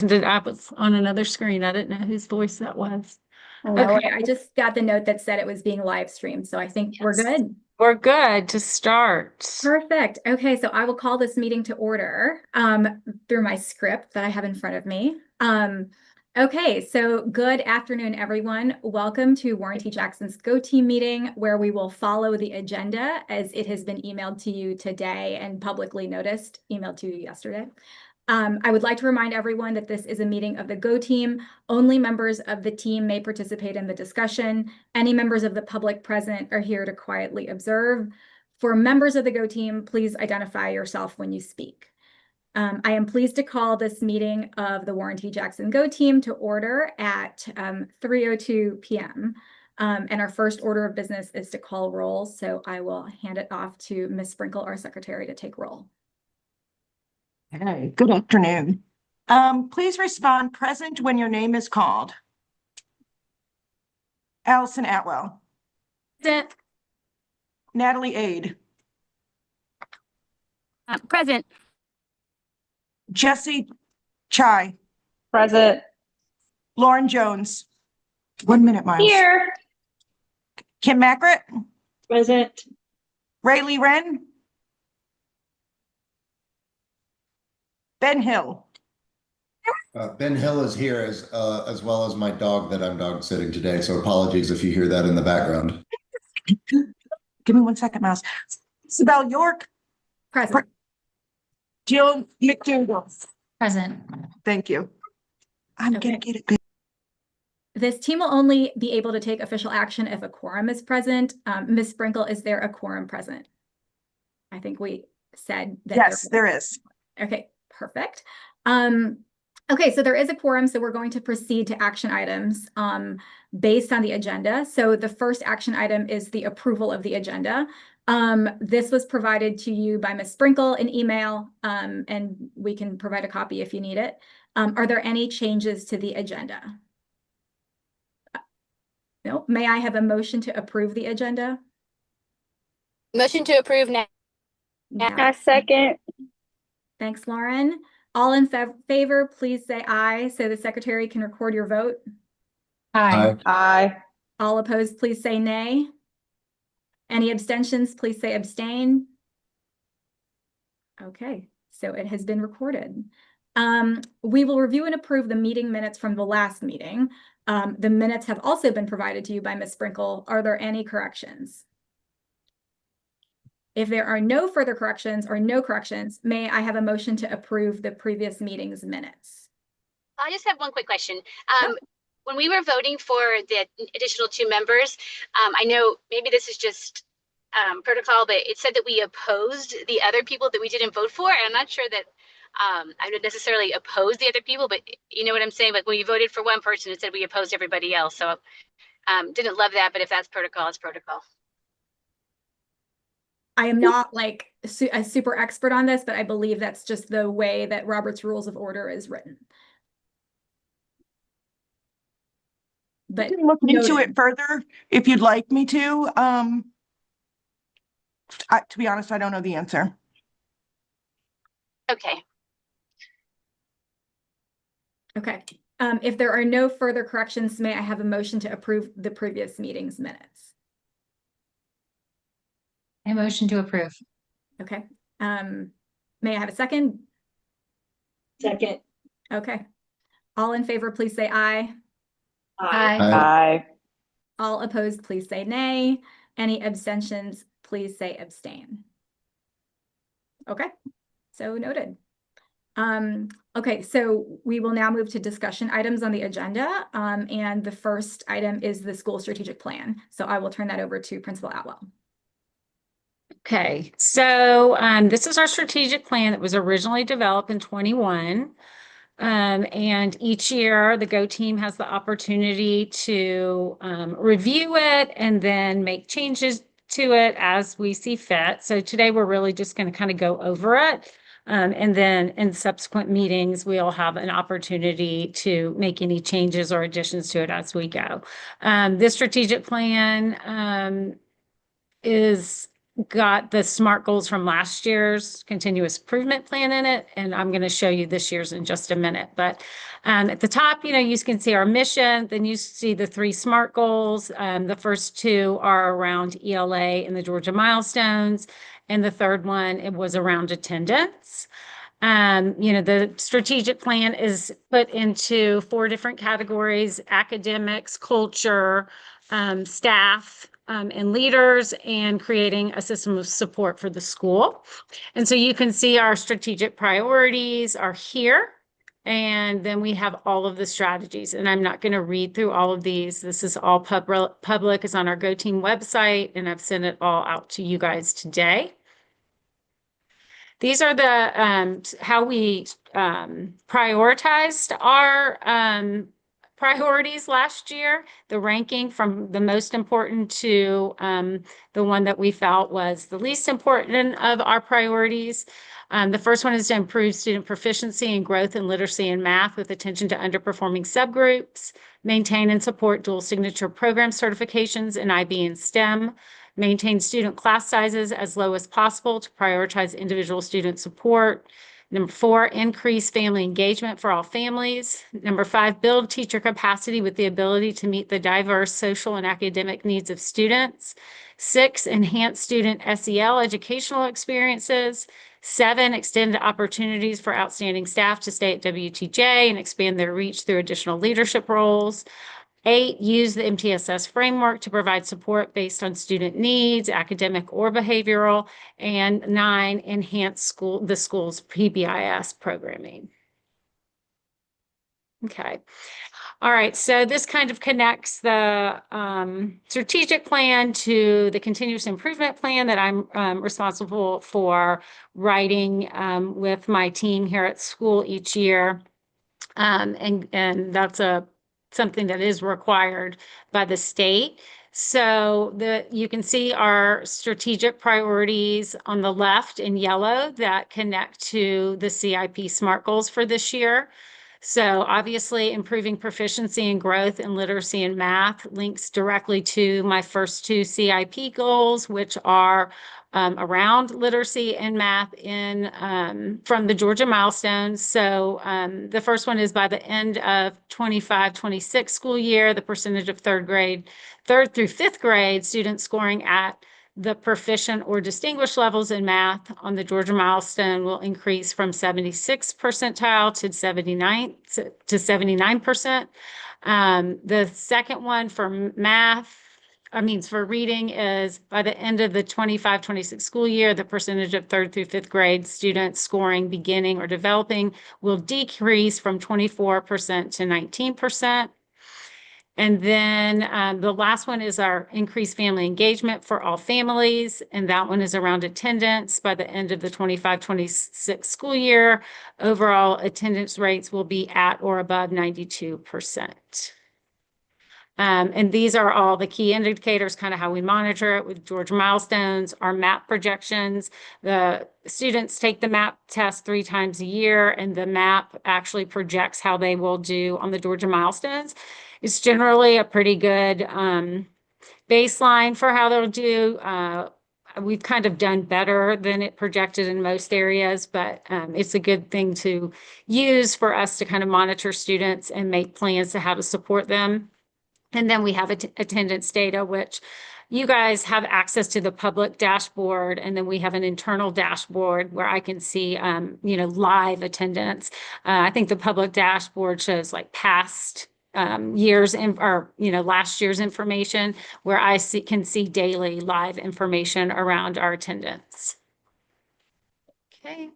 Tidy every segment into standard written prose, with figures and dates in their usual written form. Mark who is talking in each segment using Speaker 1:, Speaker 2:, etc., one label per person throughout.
Speaker 1: I was on another screen. I didn't know whose voice that was.
Speaker 2: No,
Speaker 1: Okay.
Speaker 2: I just got the note that said it was being live streamed, so I think we're
Speaker 1: Yes.
Speaker 2: good.
Speaker 1: We're good to start.
Speaker 2: Perfect. Okay, so I will call this meeting to order through my script that I have in front of me. Okay, so good afternoon, everyone. Welcome to Warren T. Jackson's Go Team meeting, where we will follow the agenda as it has been emailed to you today and publicly noticed, emailed to you yesterday. I would like to remind everyone that this is a meeting of the Go Team. Only members of the team may participate in the discussion. Any members of the public present are here to quietly observe. For members of the Go Team, please identify yourself when you speak. I am pleased to call this meeting of the Warren T. Jackson Go Team to order at 3:02 p.m. And our first order of business is to call roll. So I will hand it off to Ms. Sprinkle, our secretary, to take roll.
Speaker 3: Hey, good afternoon. Please respond present when your name is called. Allison Atwell.
Speaker 1: Present.
Speaker 3: Natalie Aid.
Speaker 4: Present.
Speaker 3: Jesse Chai.
Speaker 4: Present.
Speaker 3: Lauren Jones. 1 minute, Miles.
Speaker 4: Here.
Speaker 3: Kim Mackert.
Speaker 4: Present.
Speaker 3: Rayleigh Wren. Ben Hill.
Speaker 5: Ben Hill is here as well as my dog that I'm dog sitting today. So apologies if you hear that in the background.
Speaker 3: Give me 1 second, Miles. Isabel York.
Speaker 2: Present.
Speaker 3: Jill McDougall.
Speaker 4: Present.
Speaker 3: Thank you. I'm
Speaker 2: Okay.
Speaker 3: gonna get it good.
Speaker 2: This team will only be able to take official action if a quorum is present. Ms. Sprinkle, is there a quorum present? I think we said that.
Speaker 3: Yes, there is.
Speaker 2: Okay, perfect. Okay, so there is a quorum, so we're going to proceed to action items based on the agenda. So the first action item is the approval of the agenda. This was provided to you by Ms. Sprinkle in email, and we can provide a copy if you need it. Are there any changes to the agenda? No. May I have a motion to approve the agenda?
Speaker 4: Motion to approve now.
Speaker 2: Now.
Speaker 4: Second.
Speaker 2: Thanks, Lauren. All in favor, please say aye so the secretary can record your vote.
Speaker 5: Aye.
Speaker 4: Aye.
Speaker 2: All opposed, please say nay. Any abstentions, please say abstain. Okay, so it has been recorded. We will review and approve the meeting minutes from the last meeting. The minutes have also been provided to you by Ms. Sprinkle. Are there any corrections? If there are no further corrections or no corrections, may I have a motion to approve the previous meeting's minutes?
Speaker 6: I just have one quick question. When we were voting for the additional 2 members, I know maybe this is just protocol, but it said that we opposed the other people that we didn't vote for. And I'm not sure that I would necessarily oppose the other people, but you know what I'm saying? Like when we voted for one person, it said we opposed everybody else. So didn't love that, but if that's protocol, it's protocol.
Speaker 2: I am not like a super expert on this, but I believe that's just the way that Robert's Rules of Order is written.
Speaker 3: I can look into it further if you'd like me to. To be honest, I don't know the answer.
Speaker 6: Okay.
Speaker 2: Okay. If there are no further corrections, may I have a motion to approve the previous meeting's minutes?
Speaker 4: A motion to approve.
Speaker 2: Okay. May I have a second?
Speaker 4: Second.
Speaker 2: Okay. All in favor, please say aye.
Speaker 4: Aye.
Speaker 5: Aye.
Speaker 2: All opposed, please say nay. Any abstentions, please say abstain. Okay, so noted. Okay, so we will now move to discussion items on the agenda. And the first item is the school strategic plan. So I will turn that over to Principal Atwell.
Speaker 1: Okay, so this is our strategic plan that was originally developed in 21. And each year the Go team has the opportunity to review it and then make changes to it as we see fit. So today we're really just going to kind of go over it. And then in subsequent meetings, we'll have an opportunity to make any changes or additions to it as we go. This strategic plan is got the SMART goals from last year's continuous improvement plan in it, and I'm going to show you this year's in just a minute. But at the top, you can see our mission, then you see the 3 SMART goals. The first 2 are around ELA and the Georgia milestones, and the third one, it was around attendance. The strategic plan is put into 4 different categories: academics, culture, staff, and leaders, and creating a system of support for the school. And so you can see our strategic priorities are here. And then we have all of the strategies, and I'm not going to read through all of these. This is all public, it's on our GoTeam website, and I've sent it all out to you guys today. These are the how we prioritized our priorities last year, the ranking from the most important to the one that we felt was the least important of our priorities. The first one is to improve student proficiency and growth in literacy and math with attention to underperforming subgroups, maintain and support dual signature program certifications in IB and STEM, maintain student class sizes as low as possible to prioritize individual student support. Number 4, increase family engagement for all families. Number 5, build teacher capacity with the ability to meet the diverse social and academic needs of students. 6, enhance student SEL educational experiences. 7, extend opportunities for outstanding staff to stay at WTJ and expand their reach through additional leadership roles. 8, use the MTSS framework to provide support based on student needs, academic or behavioral. And 9, enhance the school's PBIS programming. Okay. All right, so this kind of connects the strategic plan to the continuous improvement plan that I'm responsible for writing with my team here at school each year. And that's something that is required by the state. So you can see our strategic priorities on the left in yellow that connect to the CIP SMART goals for this year. So obviously improving proficiency and growth in literacy and math links directly to my first 2 CIP goals, which are around literacy and math from the Georgia milestones. So the first one is by the end of 25-26 school year, the percentage of 3rd through 5th grade students scoring at the proficient or distinguished levels in math on the Georgia milestone will increase from 76th percentile to 79%. The second one for for reading is by the end of the 25-26 school year, the percentage of 3rd through 5th grade students scoring beginning or developing will decrease from 24% to 19%. And then the last one is our increased family engagement for all families. And that one is around attendance. By the end of the 25-26 school year, overall attendance rates will be at or above 92%. And these are all the key indicators, kind of how we monitor it with Georgia milestones, our MAP projections. The students take the MAP test 3 times a year, and the MAP actually projects how they will do on the Georgia milestones. It's generally a pretty good baseline for how they'll do. We've kind of done better than it projected in most areas, but it's a good thing to use for us to kind of monitor students and make plans to how to support them. And then we have attendance data, which you guys have access to the public dashboard. And then we have an internal dashboard where I can see, live attendance. I think the public dashboard shows like past years last year's information, where I can see daily live information around our attendance. Okay.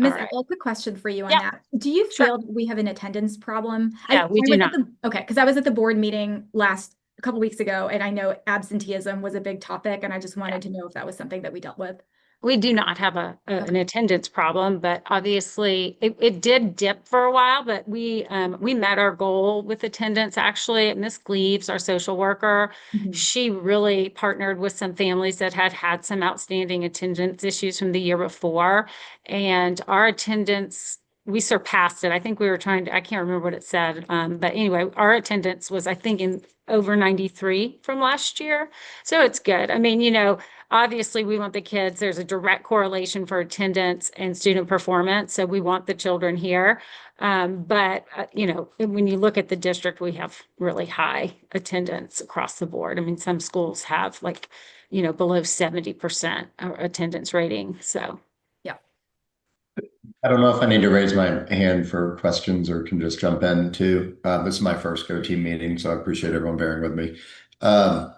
Speaker 2: Ms.
Speaker 1: All right.
Speaker 2: Ella, quick question for you on
Speaker 1: Yeah.
Speaker 2: that. Do you
Speaker 1: Sure.
Speaker 2: feel that we have an attendance problem?
Speaker 1: Yeah, we do not.
Speaker 2: Okay, because I was at the board meeting a couple weeks ago, and I know absenteeism was a big topic, and I just wanted to know if that was something that we dealt with.
Speaker 1: We do not have an attendance problem, but obviously it did dip for a while, but we met our goal with attendance. Actually, Miss Gleaves, our social worker, she really partnered with some families that had some outstanding attendance issues from the year before, and our attendance we surpassed it. I think we were trying to, I can't remember what it said. But anyway, our attendance was, I think, in over 93 from last year. So it's good. I mean, obviously we want the kids, there's a direct correlation for attendance and student performance. So we want the children here. But when you look at the district, we have really high attendance across the board. I mean, some schools have below 70% attendance rating. So.
Speaker 5: I don't know if I need to raise my hand for questions or can just jump in too. This is my first Go Team meeting, so I appreciate everyone bearing with me. How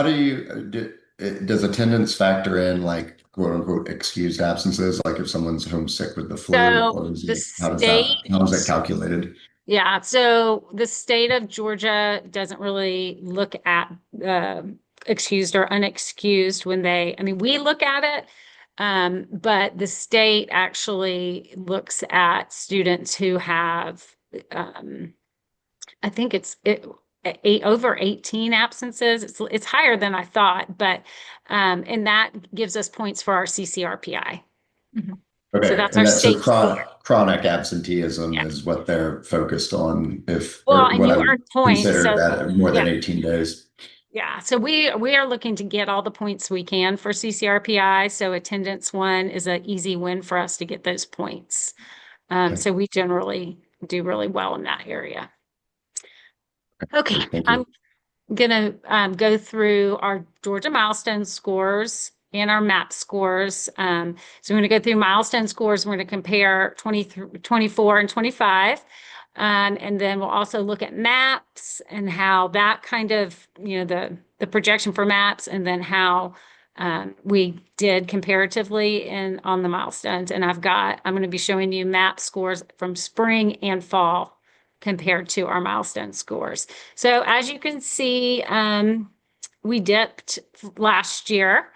Speaker 5: does attendance factor in like quote unquote excused absences, like if someone's homesick with the flu?
Speaker 1: So
Speaker 5: how is that calculated?
Speaker 1: Yeah, so the state of Georgia doesn't really look at excused or unexcused we look at it. But the state actually looks at students who have, I think it's over 18 absences. It's higher than I thought, but and that gives us points for our CCRPI.
Speaker 2: Mm-hmm.
Speaker 5: Okay,
Speaker 1: so that's our state
Speaker 5: chronic absenteeism is what they're focused on.
Speaker 1: And you earn points
Speaker 5: that more than 18 days.
Speaker 1: Yeah, so we are looking to get all the points we can for CCRPI. So attendance 1 is an easy win for us to get those points. So we generally do really well in that area. Okay, I'm gonna go through our Georgia milestone scores and our MAP scores. So I'm gonna go through milestone scores. We're gonna compare 24 and 25. And then we'll also look at MAPS and how that kind of, the projection for MAPS, and then how we did comparatively on the milestones. And I'm going to be showing you MAP scores from spring and fall compared to our milestone scores. So as you can see, we dipped last year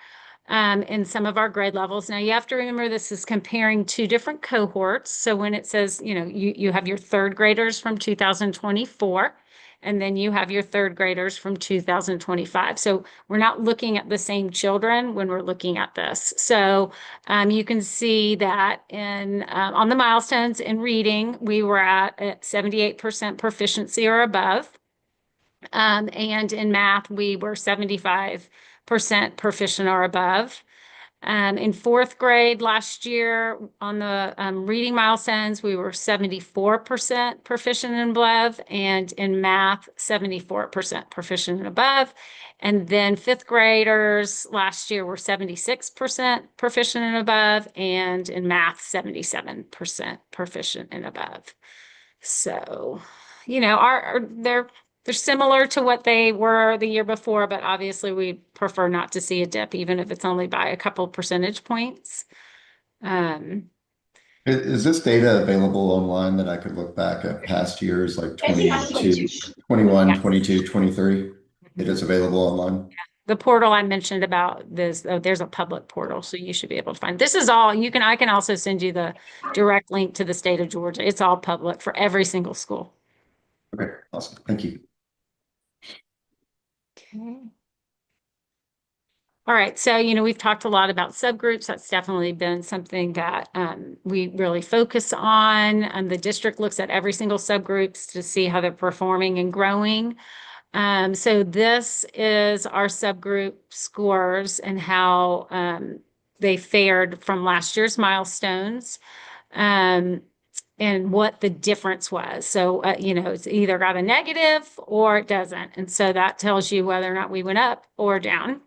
Speaker 1: in some of our grade levels. Now you have to remember this is comparing 2 different cohorts. So when it says, you have your 3rd graders from 2024, and then you have your 3rd graders from 2025. So we're not looking at the same children when we're looking at this. So you can see that on the milestones in reading, we were at 78% proficiency or above. And in math, we were 75% proficient or above. In 4th grade last year on the reading milestones, we were 74% proficient and above, and in math, 74% proficient and above. And then 5th graders last year were 76% proficient and above, and in math, 77% proficient and above. So, they're similar to what they were the year before, but obviously we prefer not to see a dip, even if it's only by a couple percentage points.
Speaker 5: Is this data available online that I could look back at past years, like 22, 21, yes. 22, 23? It is available online?
Speaker 1: The portal I mentioned about this, there's a public portal, so you should be able to find. This is all, I can also send you the direct link to the state of Georgia. It's all public for every single school.
Speaker 5: Okay, awesome. Thank you.
Speaker 1: Okay. All right. So, we've talked a lot about subgroups. That's definitely been something that we really focus on. And the district looks at every single subgroups to see how they're performing and growing. So this is our subgroup scores and how they fared from last year's milestones. And what the difference was. So, it's either got a negative or it doesn't. And so that tells you whether or not we went up or down.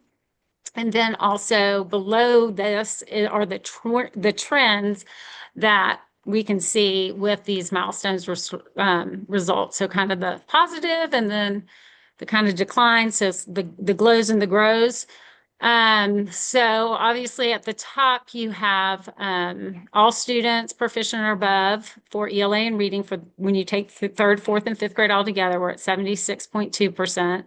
Speaker 1: And then also below this are the trends that we can see with these milestones results. So kind of the positive and then the kind of decline. So the glows and the grows. So obviously at the top you have all students proficient or above for ELA and reading. For when you take the 3rd, 4th, and 5th grade all together, we're at 76.2%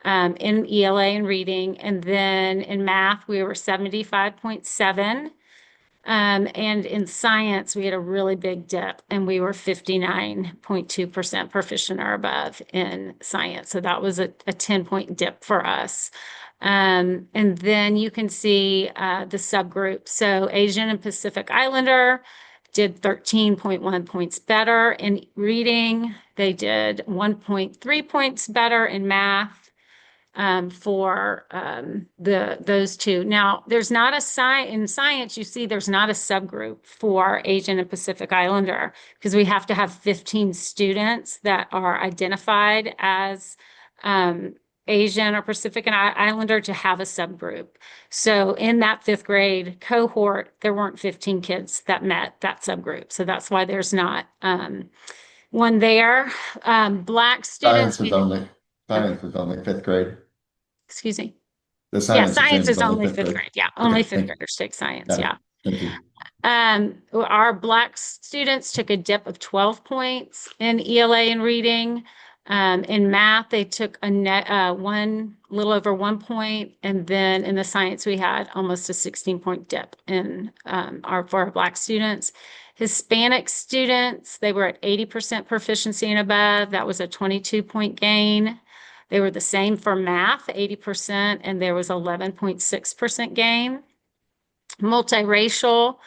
Speaker 1: in ELA and reading. And then in math, we were 75.7%. And in science, we had a really big dip and we were 59.2% proficient or above in science. So that was a 10-point dip for us. And then you can see the subgroup. So Asian and Pacific Islander did 13.1 points better in reading. They did 1.3 points better in math for those two. Now, there's not in science, you see there's not a subgroup for Asian and Pacific Islander because we have to have 15 students that are identified as Asian or Pacific Islander to have a subgroup. So in that 5th grade cohort, there weren't 15 kids that met that subgroup. So that's why there's not one there. Black students.
Speaker 5: Science is only 5th grade.
Speaker 1: Excuse me.
Speaker 5: The
Speaker 1: Yeah,
Speaker 5: science
Speaker 1: science is
Speaker 5: exam
Speaker 1: only
Speaker 5: fifth
Speaker 1: 5th
Speaker 5: grade.
Speaker 1: grade. Yeah, only
Speaker 5: Okay,
Speaker 1: 5th graders take science.
Speaker 5: Got it.
Speaker 1: Yeah.
Speaker 5: Thank you.
Speaker 1: Our Black students took a dip of 12 points in ELA and reading. In math, they took a little over 1 point. And then in the science, we had almost a 16-point dip in for our Black students. Hispanic students, they were at 80% proficiency and above. That was a 22-point gain. They were the same for math, 80%, and there was 11.6% gain. Multiracial,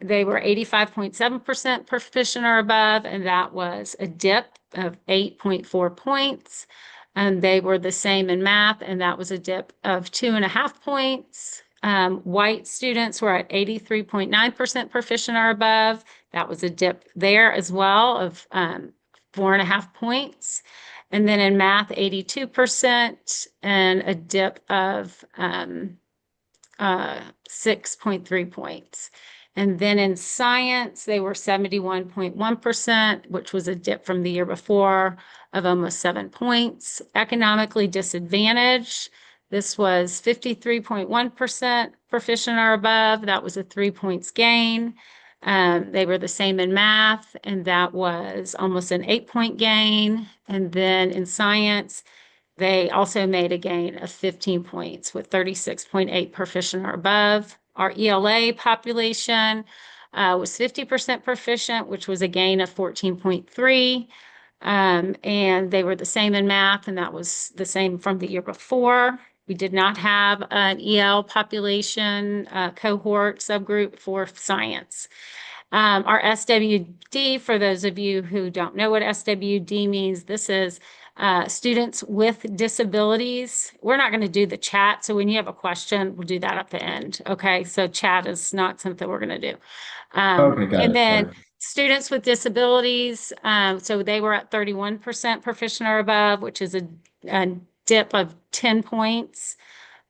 Speaker 1: they were 85.7% proficient or above, and that was a dip of 8.4 points. And they were the same in math, and that was a dip of 2.5 points. White students were at 83.9% proficient or above. That was a dip there as well of 4.5 points. And then in math, 82% and a dip of 6.3 points. And then in science, they were 71.1%, which was a dip from the year before of almost 7 points. Economically disadvantaged, this was 53.1% proficient or above. That was a 3 points gain. They were the same in math, and that was almost an 8-point gain. And then in science, they also made a gain of 15 points with 36.8 proficient or above. Our ELA population was 50% proficient, which was a gain of 14.3. And they were the same in math, and that was the same from the year before. We did not have an EL population cohort subgroup for science. Our SWD, for those of you who don't know what SWD means, this is students with disabilities. We're not going to do the chat. So when you have a question, we'll do that at the end. Okay. So chat is not something we're going to do.
Speaker 5: Okay, got it.
Speaker 1: And then
Speaker 5: Sorry.
Speaker 1: students with disabilities. So they were at 31% proficient or above, which is a dip of 10 points.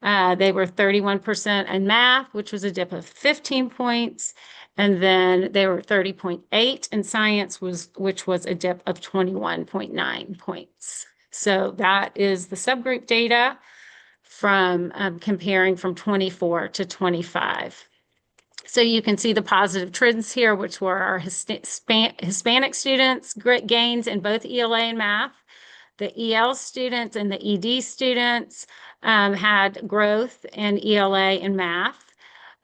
Speaker 1: They were 31% in math, which was a dip of 15 points. And then they were 30.8 in science, which was a dip of 21.9 points. So that is the subgroup data from comparing from 24 to 25. So you can see the positive trends here, which were our Hispanic students, great gains in both ELA and math. The EL students and the ED students had growth in ELA and math.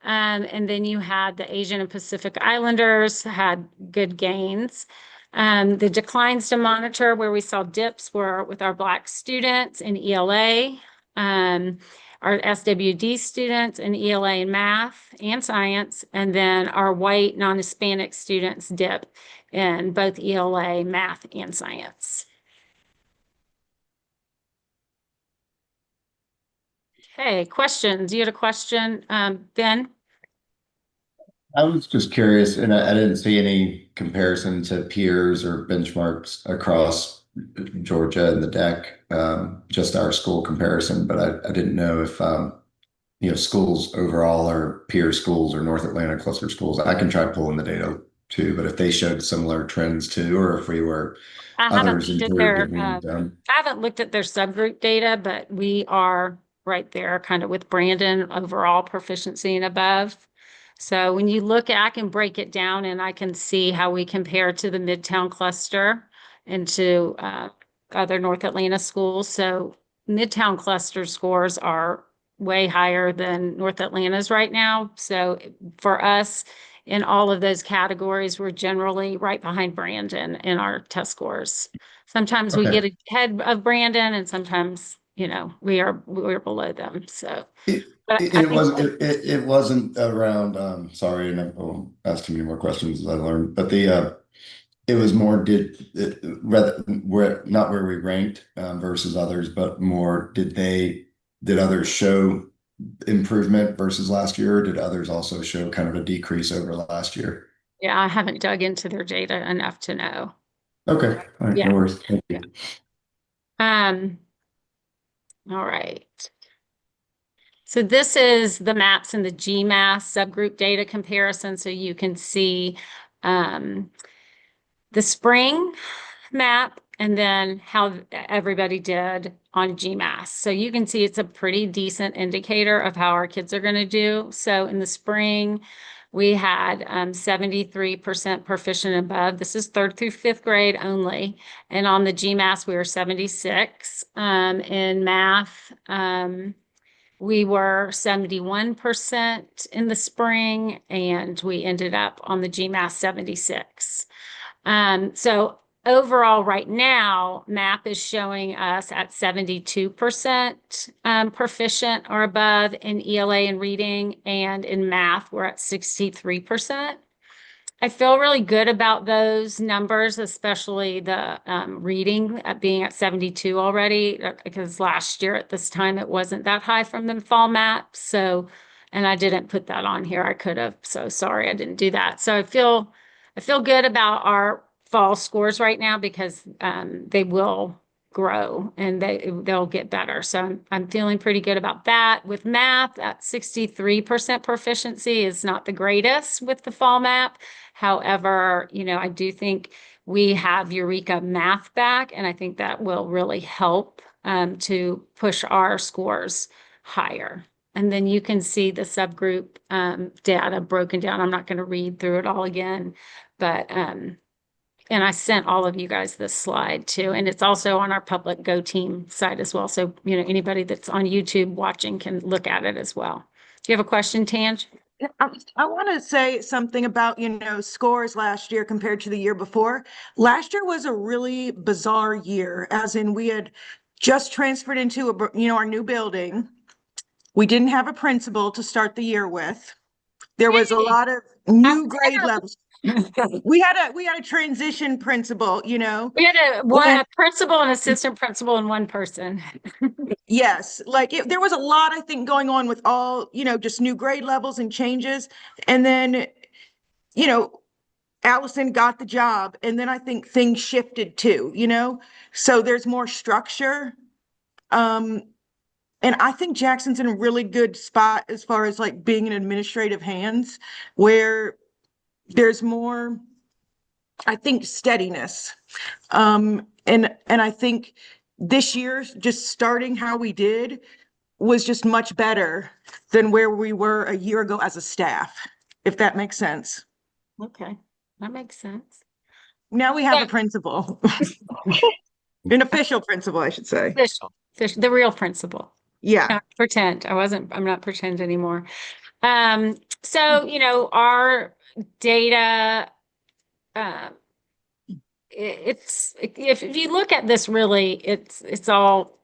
Speaker 1: And then you had the Asian and Pacific Islanders had good gains. The declines to monitor where we saw dips were with our Black students in ELA, our SWD students in ELA and math and science, and then our white non-Hispanic students dip in both ELA, math, and science. Okay, questions? You had a question, Ben?
Speaker 5: I was just curious, and I didn't see any comparison to peers or benchmarks across Georgia and the deck, just our school comparison, but I didn't know if schools overall or peer schools or North Atlanta cluster schools. I can try pulling the data too, but if they showed similar trends too, or if we were others improved
Speaker 1: I haven't looked at their subgroup data, but we are right there kind of with Brandon overall proficiency and above. So when you look at, I can break it down and I can see how we compare to the Midtown cluster and to other North Atlanta schools. So Midtown cluster scores are way higher than North Atlanta's right now. So for us in all of those categories, we're generally right behind Brandon in our test scores. Sometimes we get ahead of Brandon and sometimes we're below them. So,
Speaker 5: It,
Speaker 1: but
Speaker 5: it,
Speaker 1: I
Speaker 5: it
Speaker 1: think
Speaker 5: was it wasn't around sorry, and I won't ask too many more questions as I learned, but it was more rather where not where we ranked versus others, but more did others show improvement versus last year, or did others also show kind of a decrease over last year?
Speaker 1: yeah, I haven't dug into their data enough to know.
Speaker 5: Okay, all right,
Speaker 1: Yeah.
Speaker 5: no worries. Thank you.
Speaker 1: All right. So this is the MAPS and the GMAS subgroup data comparison. So you can see the spring map and then how everybody did on GMAS. So you can see it's a pretty decent indicator of how our kids are going to do. So in the spring, we had 73% proficient above. This is 3rd through 5th grade only. And on the GMAS, we were 76. In math, we were 71% in the spring, and we ended up on the GMAS 76. So overall, right now, MAP is showing us at 72% proficient or above in ELA and reading, and in math, we're at 63%. I feel really good about those numbers, especially the reading at being at 72 already, because last year at this time it wasn't that high from the fall map. So, and I didn't put that on here. I could have. So sorry, I didn't do that. So I feel good about our fall scores right now because they will grow and they'll get better. So I'm feeling pretty good about that. With math, at 63% proficiency is not the greatest with the fall map. However, I do think we have Eureka Math back, and I think that will really help to push our scores higher. And then you can see the subgroup data broken down. I'm not going to read through it all again, but and I sent all of you guys this slide too. And it's also on our public Go Team site as well. So, anybody that's on YouTube watching can look at it as well. Do you have a question, Tanj?
Speaker 3: I want to say something about, scores last year compared to the year before. Last year was a really bizarre year, as in we had just transferred into our new building. We didn't have a principal to start the year with. There was a lot of new grade levels. We had a transition principal, We
Speaker 1: had a principal, an assistant principal, and one person.
Speaker 3: Yes, there was a lot, I think, going on with all, just new grade levels and changes. And then, Allison got the job, and then I think things shifted too, So there's more structure. And I think Jackson's in a really good spot as far as being in administrative hands, where there's more, I think, steadiness. And I think this year, just starting how we did was just much better than where we were a year ago as a staff, if that makes sense.
Speaker 1: Okay, that makes sense.
Speaker 3: Now we have a principal, an official principal, I should say.
Speaker 1: Official, the real principal.
Speaker 3: Yeah.
Speaker 1: Not pretend. I'm not pretend anymore. So, our data, if you look at this, really, it's all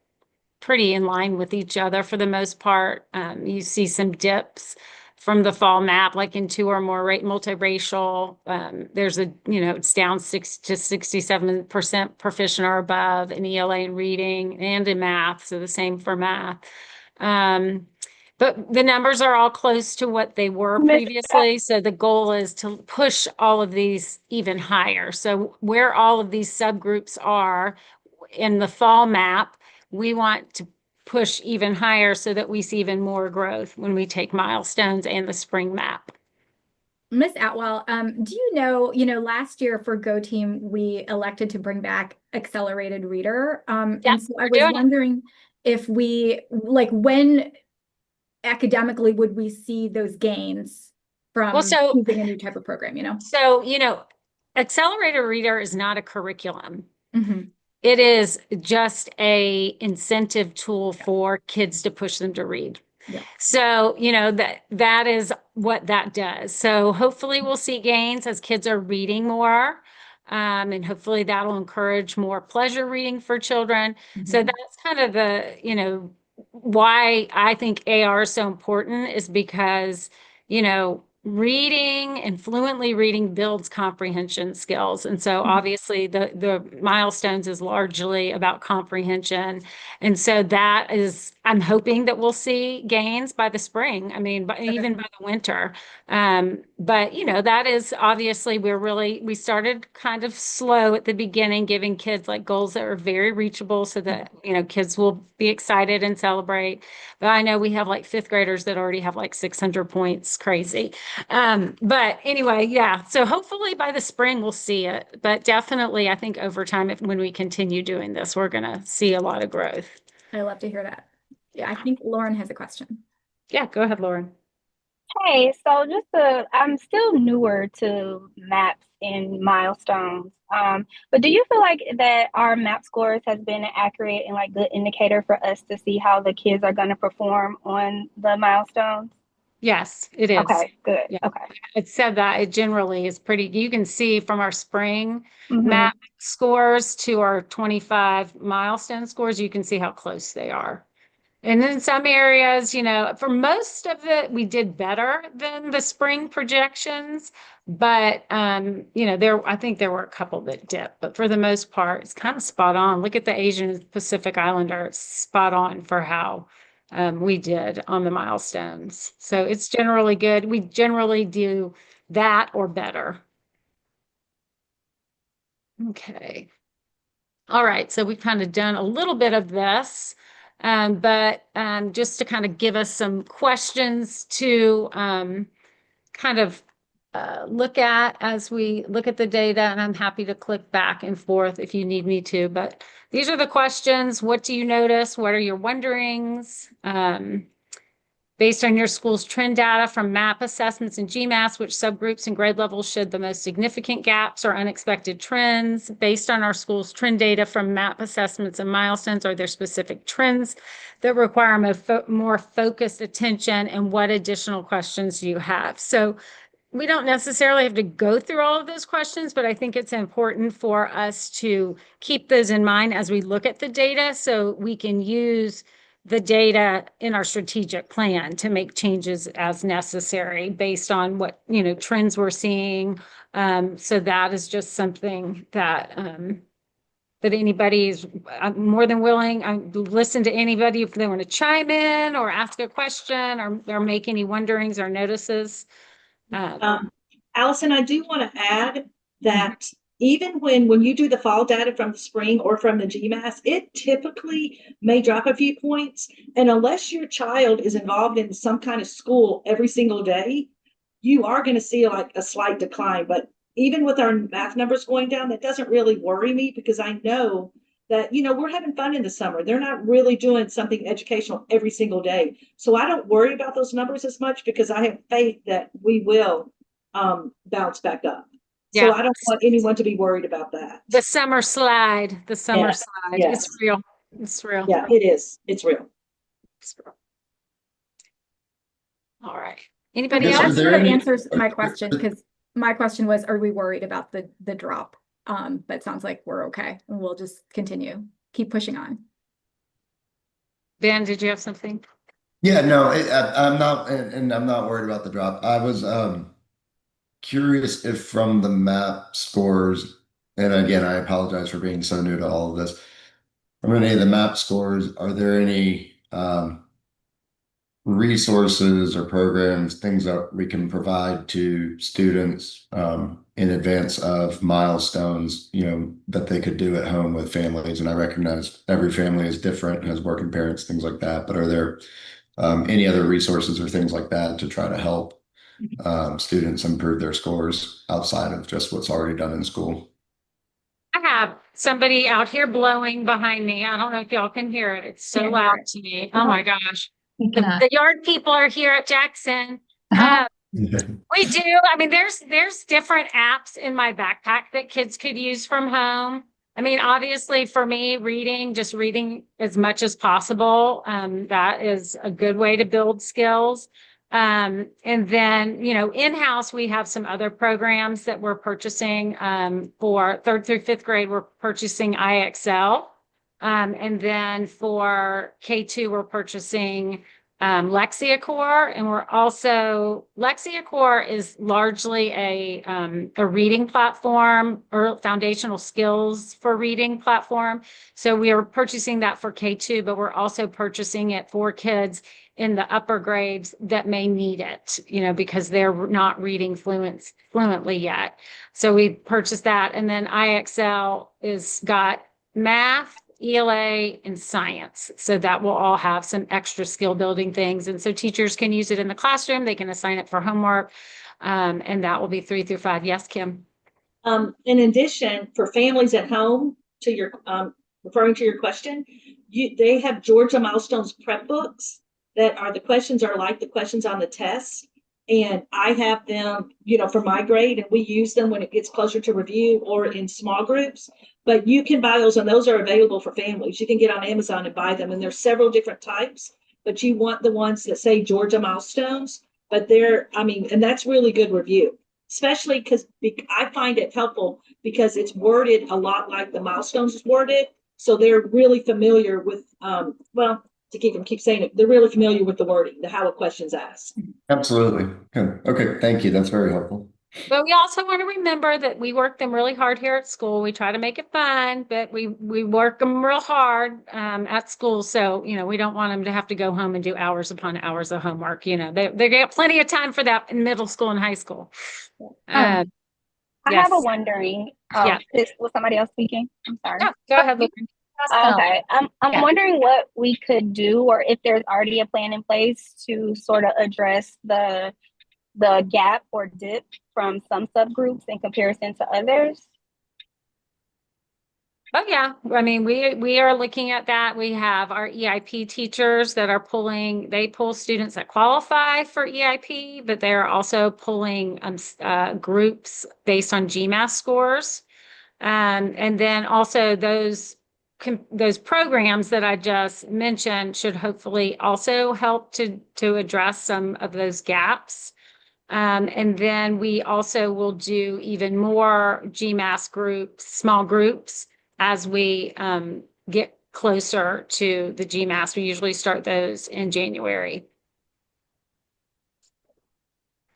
Speaker 1: pretty in line with each other for the most part. You see some dips from the fall map, like in 2 or more multiracial. There's it's down 6 to 67% proficient or above in ELA and reading and in math. So the same for math. But the numbers are all close to what they were previously. So the goal is to push all of these even higher. So where all of these subgroups are in the fall map, we want to push even higher so that we see even more growth when we take milestones and the spring map.
Speaker 2: Miss Atwell, do you know, last year for Go Team, we elected to bring back accelerated reader. And so I was wondering if we, when academically would we see those gains from using a new type of program,
Speaker 1: So, accelerated reader is not a curriculum.
Speaker 2: Mm-hmm.
Speaker 1: It is just a incentive tool for kids to push them to read.
Speaker 2: Yeah.
Speaker 1: So, that is what that does. So hopefully we'll see gains as kids are reading more. And hopefully that'll encourage more pleasure reading for children. So that's kind of the, why I think AR is so important is because, reading and fluently reading builds comprehension skills. And so obviously the milestones is largely about comprehension. And so that is, I'm hoping that we'll see gains by the spring. I mean, even by the winter. But that is obviously we started kind of slow at the beginning, giving kids like goals that are very reachable so that, kids will be excited and celebrate. But I know we have like fifth graders that already have like 600 points, crazy. But anyway, yeah. So hopefully by the spring we'll see it, but definitely I think over time, when we continue doing this, we're going to see a lot of growth.
Speaker 2: I love to hear that.
Speaker 1: Yeah.
Speaker 2: I think Lauren has a question.
Speaker 1: Yeah, go ahead, Lauren.
Speaker 7: Hey, so I'm still newer to maps and milestones. But do you feel like that our map scores has been an accurate and like good indicator for us to see how the kids are going to perform on the milestones?
Speaker 1: Yes, it is.
Speaker 7: Okay, good.
Speaker 1: Yeah.
Speaker 7: Okay.
Speaker 1: It said that it generally is pretty, you can see from our spring
Speaker 7: Mhm.
Speaker 1: map scores to our 25 milestone scores, you can see how close they are. And in some areas, for most of it, we did better than the spring projections, but I think there were a couple that dipped, but for the most part, it's kind of spot on. Look at the Asian Pacific Islander, it's spot on for how we did on the milestones. So it's generally good. We generally do that or better. Okay. All right. So we've kind of done a little bit of this, but just to kind of give us some questions to kind of look at as we look at the data, and I'm happy to click back and forth if you need me to, but these are the questions. What do you notice? What are your wonderings? Based on your school's trend data from MAP assessments and GMAS, which subgroups and grade levels showed the most significant gaps or unexpected trends? Based on our school's trend data from MAP assessments and milestones, are there specific trends that require more focused attention? And what additional questions do you have? So we don't necessarily have to go through all of those questions, but I think it's important for us to keep those in mind as we look at the data so we can use the data in our strategic plan to make changes as necessary based on what, trends we're seeing. So that is just something that, that anybody's more than willing, to listen to anybody if they want to chime in or ask a question or make any wonderings or notices.
Speaker 8: Allison, I do want to add that even when you do the fall data from the spring or from the GMAS, it typically may drop a few points. And unless your child is involved in some kind of school every single day, you are going to see like a slight decline. But even with our math numbers going down, that doesn't really worry me because I know that, we're having fun in the summer. They're not really doing something educational every single day. So I don't worry about those numbers as much because I have faith that we will bounce back up.
Speaker 1: Yeah.
Speaker 8: So I don't want anyone to be worried about that.
Speaker 1: The summer slide,
Speaker 8: Yes,
Speaker 1: slide.
Speaker 8: yes.
Speaker 1: It's real. It's real.
Speaker 8: Yeah, it is. It's real.
Speaker 1: It's real. All right. Anybody
Speaker 5: Yes,
Speaker 2: That
Speaker 1: else?
Speaker 2: sort of answers my question because my question was, are we worried about the drop? But it sounds like we're okay and we'll just continue, keep pushing on.
Speaker 1: Ben, did you have something?
Speaker 5: Yeah, no, I'm not, and I'm not worried about the drop. I was curious if from the map scores, and again, I apologize for being so new to all of this. From any of the map scores, are there any resources or programs, things that we can provide to students in advance of milestones, that they could do at home with families? And I recognize every family is different, has working parents, things like that. But are there any other resources or things like that to try to help students improve their scores outside of just what's already done in school?
Speaker 1: I have somebody out here blowing behind me. I don't know if y'all can hear it. It's so
Speaker 2: Can't hear
Speaker 1: loud
Speaker 2: it.
Speaker 1: to me. Oh my gosh.
Speaker 4: You cannot.
Speaker 1: The yard people are here at Jackson. We do. I mean, there's different apps in my backpack that kids could use from home. I mean, obviously for me, just reading as much as possible. That is a good way to build skills. And then, in-house, we have some other programs that we're purchasing, for 3rd through 5th grade, we're purchasing IXL. And then for K2, we're purchasing, LexiaCore, and LexiaCore is largely a reading platform or foundational skills for reading platform. So we are purchasing that for K2, but we're also purchasing it for kids in the upper grades that may need it, because they're not reading fluently yet. So we purchased that. And then IXL is got math, ELA, and science. So that will all have some extra skill building things. And so teachers can use it in the classroom. They can assign it for homework. And that will be 3 through 5. Yes, Kim?
Speaker 8: In addition, for families at home, to your referring to your question, they have Georgia Milestones prep books that are the questions are like the questions on the test. And I have them, for my grade, and we use them when it gets closer to review or in small groups. But you can buy those, and those are available for families. You can get on Amazon and buy them, and there's several different types. But you want the ones that say Georgia Milestones. But and that's really good review, especially because I find it helpful because it's worded a lot like the Milestones is worded. So they're really familiar with, to keep saying it, they're really familiar with the wording, how a question's asked.
Speaker 5: Absolutely. Okay, thank you. That's very helpful.
Speaker 1: But we also want to remember that we work them really hard here at school. We try to make it fun, but we work them real hard at school. So, we don't want them to have to go home and do hours upon hours of homework. They get plenty of time for that in middle school and high school.
Speaker 7: I
Speaker 1: yes.
Speaker 7: have a wondering.
Speaker 1: Yeah.
Speaker 7: Was somebody else speaking? I'm sorry.
Speaker 1: No, go ahead, Lauren.
Speaker 7: Okay. I'm wondering what we could do, or if there's already a plan in place to sort of address the gap or dip from some subgroups in comparison to others.
Speaker 1: Oh yeah. We are looking at that. We have our EIP teachers that are they pull students that qualify for EIP, but they're also pulling groups based on GMAS scores. And then also those programs that I just mentioned should hopefully also help to address some of those gaps. And then we also will do even more GMAS groups, small groups, as we get closer to the GMAS. We usually start those in January.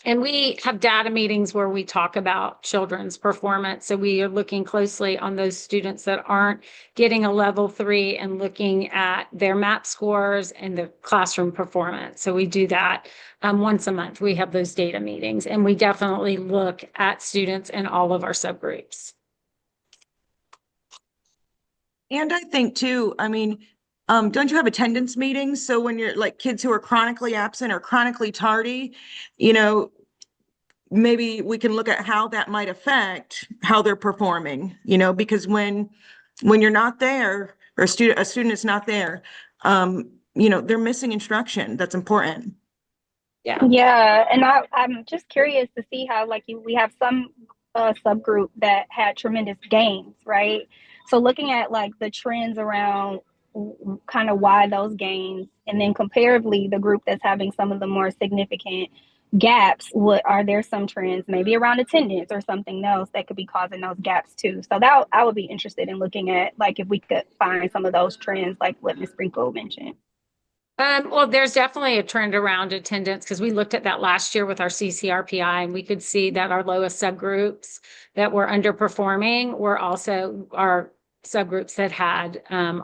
Speaker 1: And we have data meetings where we talk about children's performance. So we are looking closely on those students that aren't getting a level 3 and looking at their MAP scores and the classroom performance. So we do that once a month. We have those data meetings, and we definitely look at students in all of our subgroups.
Speaker 3: And I think too, don't you have attendance meetings? So when you're like kids who are chronically absent or chronically tardy, maybe we can look at how that might affect how they're performing, because when you're not there, or a student is not there, they're missing instruction. That's important.
Speaker 7: Yeah. And I'm just curious to see how, we have some subgroup that had tremendous gains, right? So looking at the trends around kind of why those gains, and then comparatively the group that's having some of the more significant gaps, are there some trends maybe around attendance or something else that could be causing those gaps too? So that I would be interested in looking at, if we could find some of those trends, like what Ms. Sprinkle mentioned.
Speaker 1: Well, there's definitely a trend around attendance, because we looked at that last year with our CCRPI, and we could see that our lowest subgroups that were underperforming were also our subgroups that had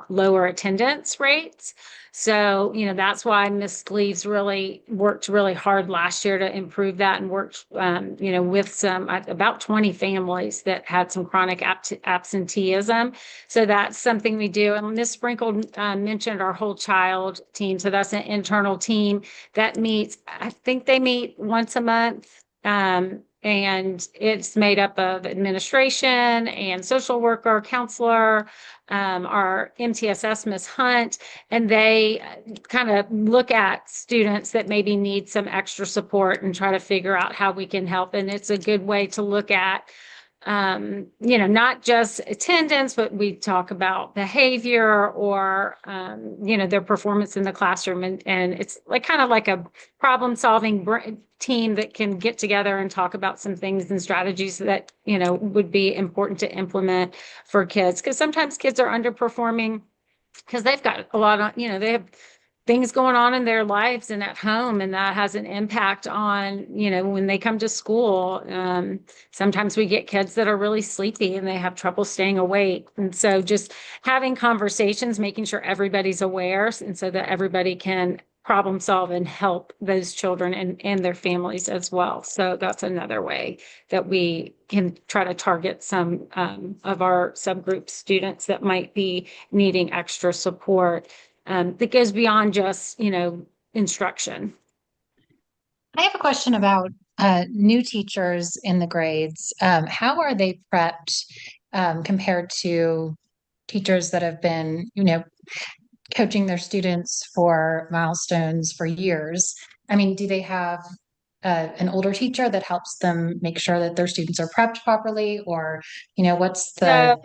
Speaker 1: lower attendance rates. So, that's why Ms. Gleaves really worked really hard last year to improve that, and worked, with about 20 families that had some chronic absenteeism. So that's something we do. And Ms. Sprinkle mentioned our whole child team. So that's an internal team that meets, I think they meet once a month. And it's made up of administration and social worker, counselor, our MTSS, Ms. Hunt, and they kind of look at students that maybe need some extra support and try to figure out how we can help. And it's a good way to look at not just attendance, but we talk about behavior or, their performance in the classroom. And it's like kind of like a problem solving team that can get together and talk about some things and strategies that, would be important to implement for kids. Because sometimes kids are underperforming because they've got a lot of, they have things going on in their lives and at home, and that has an impact on, when they come to school. Sometimes we get kids that are really sleepy and they have trouble staying awake. And so just having conversations, making sure everybody's aware, and so that everybody can problem solve and help those children and their families as well. So that's another way that we can try to target some of our subgroup students that might be needing extra support. That goes beyond just, instruction.
Speaker 4: I have a question about new teachers in the grades. How are they prepped compared to teachers that have been, coaching their students for milestones for years? I mean, do they have an older teacher that helps them make sure that their students are prepped properly, or, what's the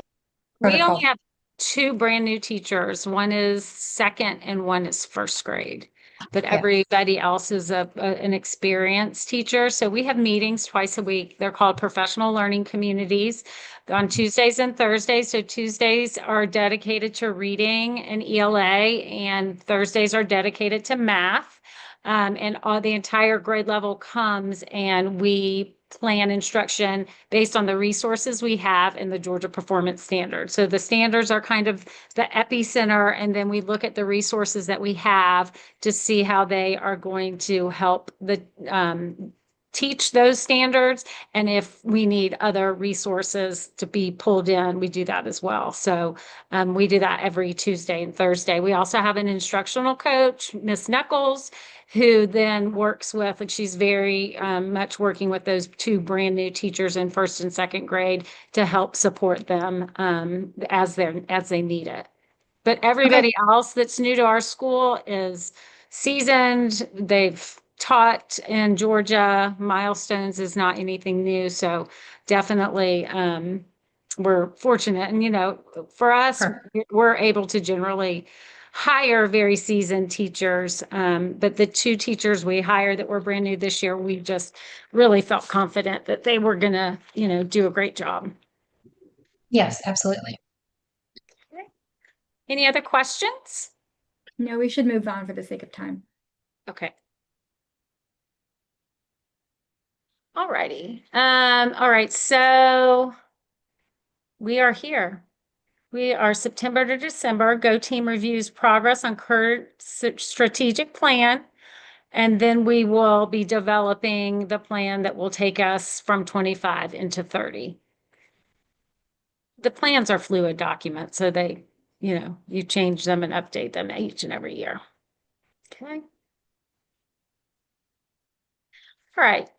Speaker 1: We
Speaker 4: protocol?
Speaker 1: only have 2 brand new teachers. One is second and one is first grade. But
Speaker 4: Yeah.
Speaker 1: everybody else is an experienced teacher. So we have meetings twice a week. They're called professional learning communities on Tuesdays and Thursdays. So Tuesdays are dedicated to reading and ELA, and Thursdays are dedicated to math. And all the entire grade level comes, and we plan instruction based on the resources we have in the Georgia Performance Standards. So the standards are kind of the epicenter, and then we look at the resources that we have to see how they are going to help the teach those standards. And if we need other resources to be pulled in, we do that as well. So we do that every Tuesday and Thursday. We also have an instructional coach, Miss Knuckles, who then works with, like, she's very much working with those 2 brand new teachers in first and second grade to help support them as they need it. But everybody else that's new to our school is seasoned. They've taught in Georgia. Milestones is not anything new. So definitely we're fortunate. And, for us, we're able to generally hire very seasoned teachers. But the 2 teachers we hired that were brand new this year, we just really felt confident that they were going to, do a great job.
Speaker 4: Yes, absolutely.
Speaker 1: Any other questions?
Speaker 2: No, we should move on for the sake of time.
Speaker 1: Okay. All righty. All right. So we are here. We are September to December. Go Team reviews progress on current strategic plan. And then we will be developing the plan that will take us from 25 into 30. The plans are fluid documents, so they, you change them and update them each and every year. Okay. All right.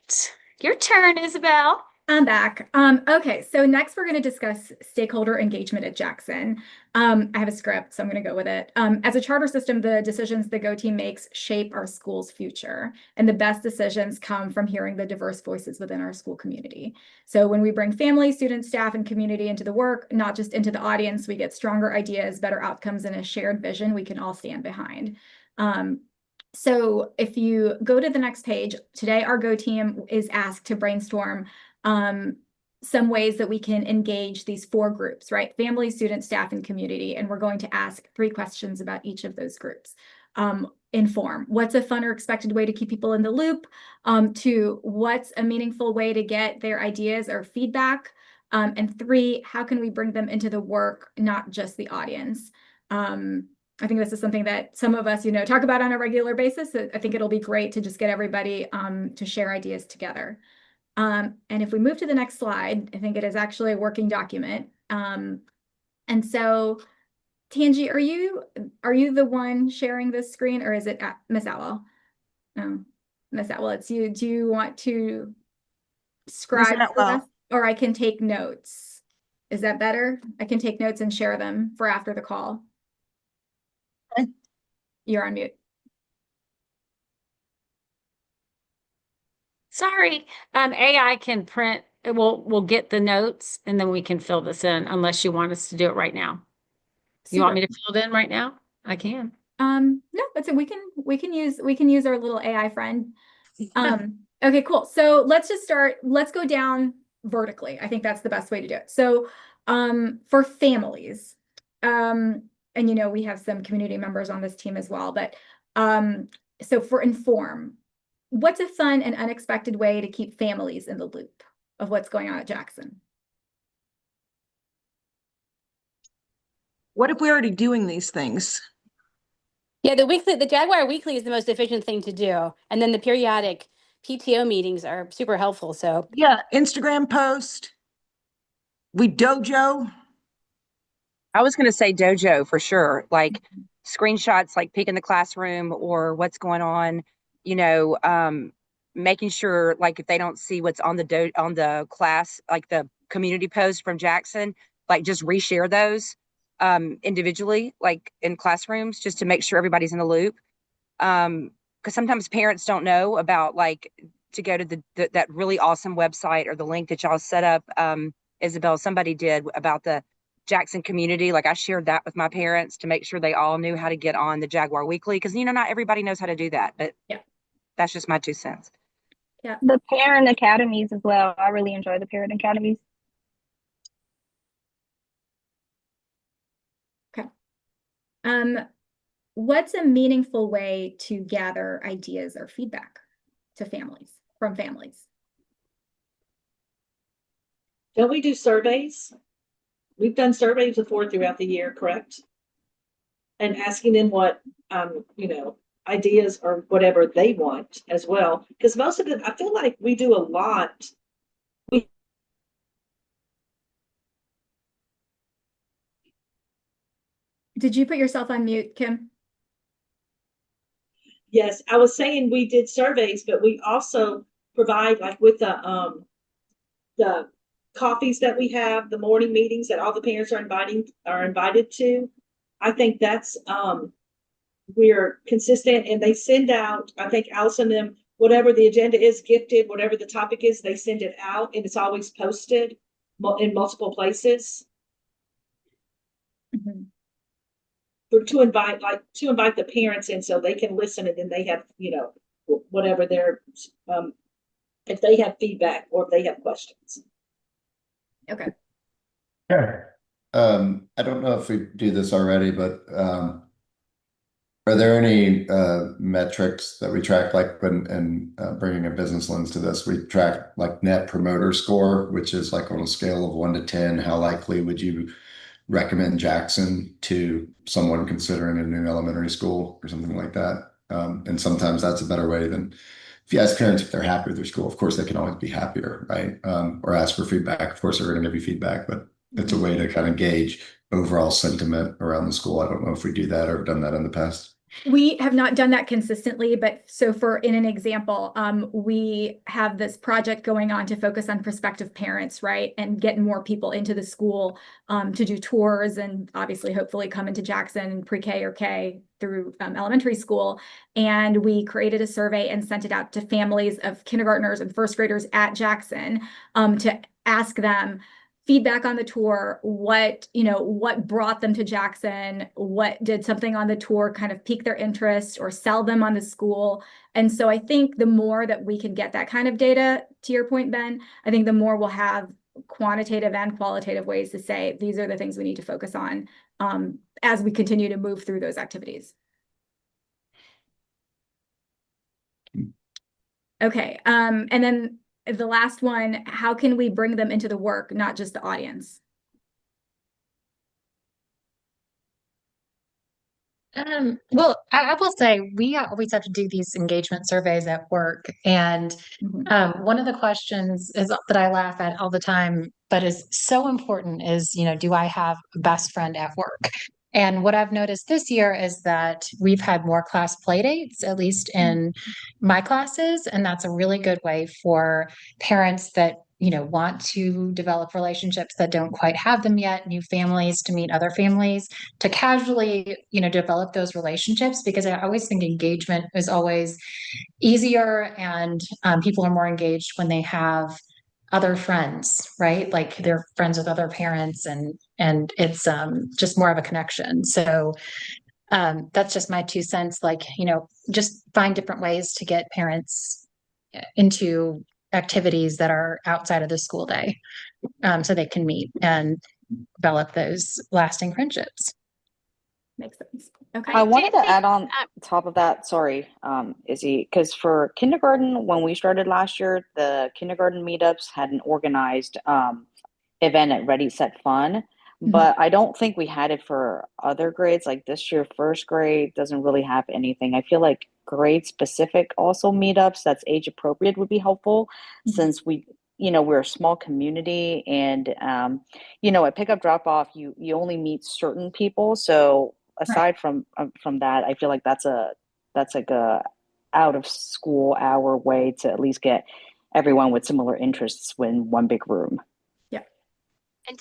Speaker 1: Your turn, Isabel.
Speaker 2: I'm back. Okay, so next we're going to discuss stakeholder engagement at Jackson. I have a script, so I'm going to go with it. As a charter system, the decisions the Go Team makes shape our school's future, and the best decisions come from hearing the diverse voices within our school community. So when we bring family, students, staff, and community into the work, not just into the audience, we get stronger ideas, better outcomes, and a shared vision we can all stand behind. So if you go to the next page, today our Go Team is asked to brainstorm some ways that we can engage these 4 groups, right? Family, students, staff, and community. And we're going to ask 3 questions about each of those groups. Inform, what's a fun or expected way to keep people in the loop? 2, what's a meaningful way to get their ideas or feedback? And 3, how can we bring them into the work, not just the audience? I think this is something that some of us, talk about on a regular basis. I think it'll be great to just get everybody to share ideas together. And if we move to the next slide, I think it is actually a working document. And so, Tangi, are you the one sharing this screen, or is it Miss Owl? No, Miss Owl, it's you. Do you want to scribe for us, or I can take notes? Is that better? I can take notes and share them for after the call.
Speaker 3: Okay.
Speaker 2: You're on mute.
Speaker 1: Sorry, AI can print we'll get the notes and then we can fill this in unless you want us to do it right now. You want me to fill it in right now? I can.
Speaker 2: No, that's it. We can use our little AI friend. Okay, cool. So let's just start. Let's go down vertically. I think that's the best way to do it. So, for families, and we have some community members on this team as well, but, so for Inform, what's a fun and unexpected way to keep families in the loop of what's going on at Jackson?
Speaker 3: What if we're already doing these things?
Speaker 9: Yeah, the Jaguar Weekly is the most efficient thing to do. And then the periodic PTO meetings are super helpful. So
Speaker 3: Yeah, Instagram post. We dojo.
Speaker 10: I was going to say dojo for sure, like screenshots, like peek in the classroom or what's going on, making sure like if they don't see what's on the class, like the community post from Jackson, like just reshare those individually, like in classrooms, just to make sure everybody's in the loop. Because sometimes parents don't know about like to go to that really awesome website or the link that y'all set up. Isabel, somebody did about the Jackson community. Like I shared that with my parents to make sure they all knew how to get on the Jaguar Weekly. Cause not everybody knows how to do that, but
Speaker 2: yeah,
Speaker 10: that's just my 2 cents.
Speaker 2: Yeah.
Speaker 7: The parent academies as well. I really enjoy the parent academies.
Speaker 2: Okay. What's a meaningful way to gather ideas or feedback from families?
Speaker 8: Don't we do surveys? We've done surveys before throughout the year, correct? And asking them what, ideas or whatever they want as well. Because most of it, I feel like we do a lot.
Speaker 2: Did you put yourself on mute, Kim?
Speaker 8: Yes, I was saying we did surveys, but we also provide like with the coffees that we have, the morning meetings that all the parents are invited to. I think that's we're consistent, and they send out, I think Allison and them, whatever the agenda is, gifted, whatever the topic is, they send it out, and it's always posted in multiple places.
Speaker 2: Mm-hmm.
Speaker 8: To invite the parents in so they can listen, and then they have, whatever their if they have feedback or if they have questions.
Speaker 2: Okay.
Speaker 5: Sure. I don't know if we do this already, but are there any metrics that we track, like when bringing a business lens to this? We track like Net Promoter Score, which is like on a scale of 1 to 10, how likely would you recommend Jackson to someone considering a new elementary school or something like that? And sometimes that's a better way than if you ask parents if they're happy with their school. Of course, they can always be happier, right? Or ask for feedback. Of course, they're going to give you feedback, but it's a way to kind of gauge overall sentiment around the school. I don't know if we do that or have done that in the past.
Speaker 2: We have not done that consistently, but so in an example, we have this project going on to focus on prospective parents, right? And get more people into the school to do tours and obviously hopefully come into Jackson pre-K or K through elementary school. And we created a survey and sent it out to families of kindergartners and first graders at Jackson to ask them feedback on the tour, what brought them to Jackson, what did something on the tour kind of pique their interest or sell them on the school. And so I think the more that we can get that kind of data, to your point, Ben, I think the more we'll have quantitative and qualitative ways to say, these are the things we need to focus on as we continue to move through those activities. Okay, and then the last one, how can we bring them into the work, not just the audience?
Speaker 4: Well, I will say we always have to do these engagement surveys at work. And one of the questions is that I laugh at all the time, but is so important is, do I have a best friend at work? And what I've noticed this year is that we've had more class play dates, at least in my classes. And that's a really good way for parents that want to develop relationships that don't quite have them yet, new families to meet other families, to casually, develop those relationships, because I always think engagement is always easier and people are more engaged when they have other friends, right? Like they're friends with other parents and it's just more of a connection. So that's just my 2 cents. Like, just find different ways to get parents into activities that are outside of the school day, so they can meet and develop those lasting friendships.
Speaker 2: Makes sense. Okay.
Speaker 11: I wanted
Speaker 6: did
Speaker 11: to
Speaker 6: think,
Speaker 11: add on top of that, sorry, Izzy, because for kindergarten, when we started last year, the kindergarten meetups had an organized event at Ready Set Fun, but I don't think we had it for other grades. Like this year, first grade doesn't really have anything. I feel like grade specific also meetups that's age appropriate would be helpful, since we're a small community, and at pickup drop off, you only meet certain people. So aside from that, I feel like that's like a out of school hour way to at least get everyone with similar interests in one big room.
Speaker 6: and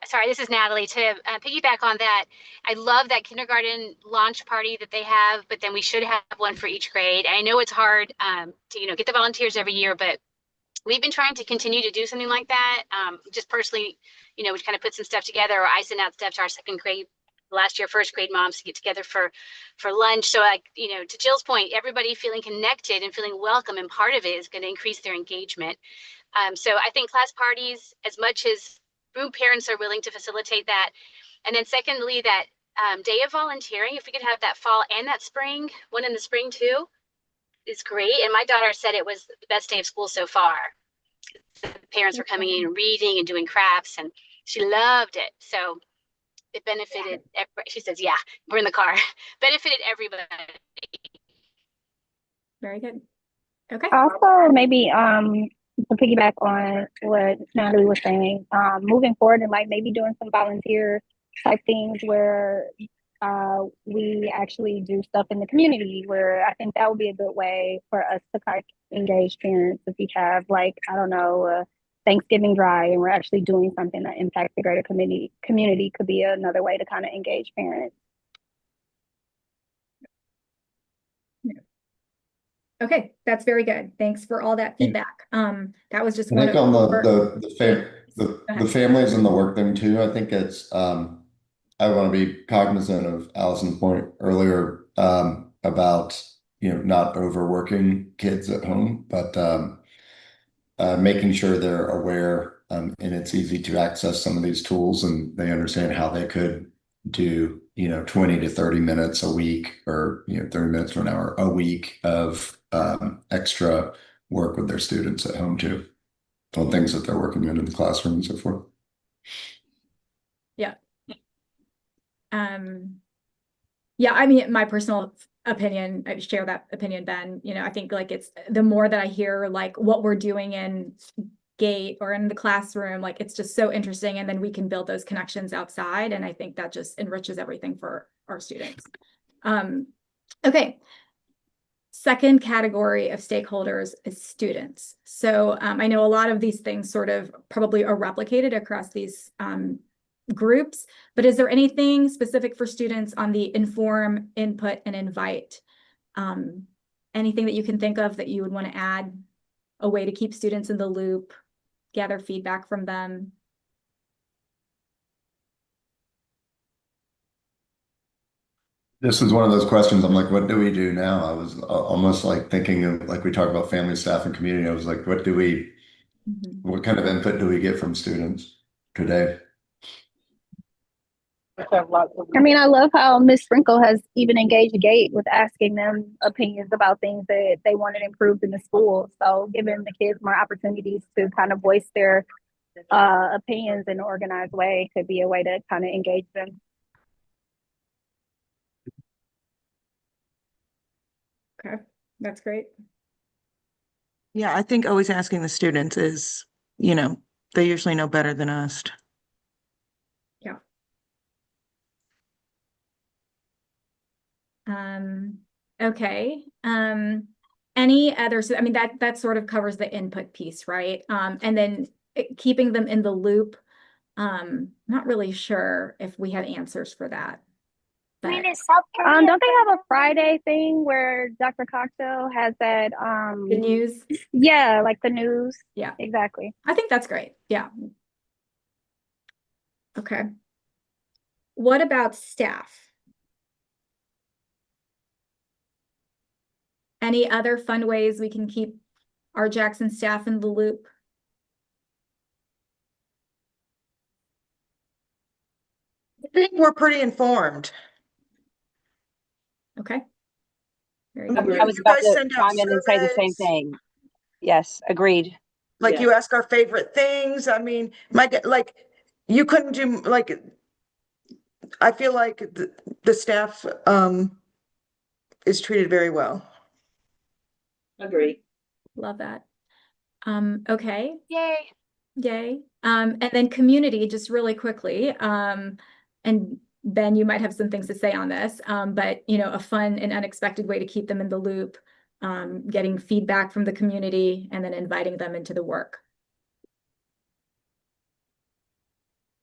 Speaker 6: sorry, this is Natalie, to piggyback on that, I love that kindergarten launch party that they have, but then we should have one for each grade. I know it's hard to get the volunteers every year, but we've been trying to continue to do something like that. Just personally, we kind of put some stuff together, or I send out stuff to our second grade, last year first grade moms to get together for lunch. So to Jill's point, everybody feeling connected and feeling welcome and part of it is going to increase their engagement. So I think class parties, as much as group parents are willing to facilitate that. And then secondly, that day of volunteering, if we could have that fall and that spring, one in the spring too, is great. And my daughter said it was the best day of school so far. The parents were coming in and reading and doing crafts, and she loved it. So it benefited. She says, "Yeah, we're in the car." Benefited everybody.
Speaker 2: Very good. Okay.
Speaker 7: Also, maybe to piggyback on what Natalie was saying, moving forward and like maybe doing some volunteer type things where we actually do stuff in the community, where I think that would be a good way for us to kind of engage parents. If we have like, I don't know, a Thanksgiving drive and we're actually doing something that impacts the greater community could be another way to kind of engage parents.
Speaker 2: Okay, that's very good. Thanks for all that feedback. That was just
Speaker 5: I
Speaker 2: one
Speaker 5: think
Speaker 2: of
Speaker 5: on
Speaker 2: our-
Speaker 5: the families and the work thing too, I think it's I want to be cognizant of Allison's point earlier about not overworking kids at home, but making sure they're aware and it's easy to access some of these tools and they understand how they could do 20 to 30 minutes a week, or 30 minutes to an hour a week of extra work with their students at home too, on things that they're working on in the classroom and so forth.
Speaker 2: Yeah. Yeah, I mean, my personal opinion, I share that opinion, Ben. I think like it's the more that I hear like what we're doing in Gate or in the classroom, like it's just so interesting, and then we can build those connections outside, and I think that just enriches everything for our students. Okay. Second category of stakeholders is students. So I know a lot of these things sort of probably are replicated across these groups, but is there anything specific for students on the inform, input, and invite? Anything that you can think of that you would want to add? A way to keep students in the loop, gather feedback from them?
Speaker 5: This is one of those questions. I'm like, what do we do now? I was almost like thinking of, like we talk about family, staff, and community. I was like, what kind of input do we get from students today?
Speaker 7: I mean, I love how Ms. Sprinkle has even engaged Gate with asking them opinions about things that they wanted improved in the school. So giving the kids more opportunities to kind of voice their opinions in an organized way could be a way to kind of engage them.
Speaker 2: Okay, that's great.
Speaker 3: Yeah, I think always asking the students is, they usually know better than us.
Speaker 2: Yeah. Okay. Any other, so I mean, that sort of covers the input piece, right? And then keeping them in the loop. Not really sure if we had answers for that. But
Speaker 7: Don't they have a Friday thing where Dr. Cocktail has that
Speaker 2: the news,
Speaker 7: yeah, like the news?
Speaker 2: yeah,
Speaker 7: Exactly.
Speaker 2: I think that's great. Yeah. Okay. What about staff? Any other fun ways we can keep our Jackson staff in the loop?
Speaker 3: I think we're pretty informed.
Speaker 2: Okay. Very
Speaker 3: I mean,
Speaker 2: good.
Speaker 10: I was
Speaker 3: you
Speaker 10: about
Speaker 3: guys
Speaker 10: to
Speaker 3: send out
Speaker 10: chime in and say the same
Speaker 3: surveys.
Speaker 10: thing. Yes, agreed.
Speaker 3: Like
Speaker 8: Yeah.
Speaker 3: you ask our favorite things. I mean, like you couldn't do like, I feel like the staff is treated very well.
Speaker 8: Agree.
Speaker 2: Love that. Okay.
Speaker 6: Yay.
Speaker 2: Yay. And then community, just really quickly. And Ben, you might have some things to say on this, but you know, a fun and unexpected way to keep them in the loop, getting feedback from the community and then inviting them into the work.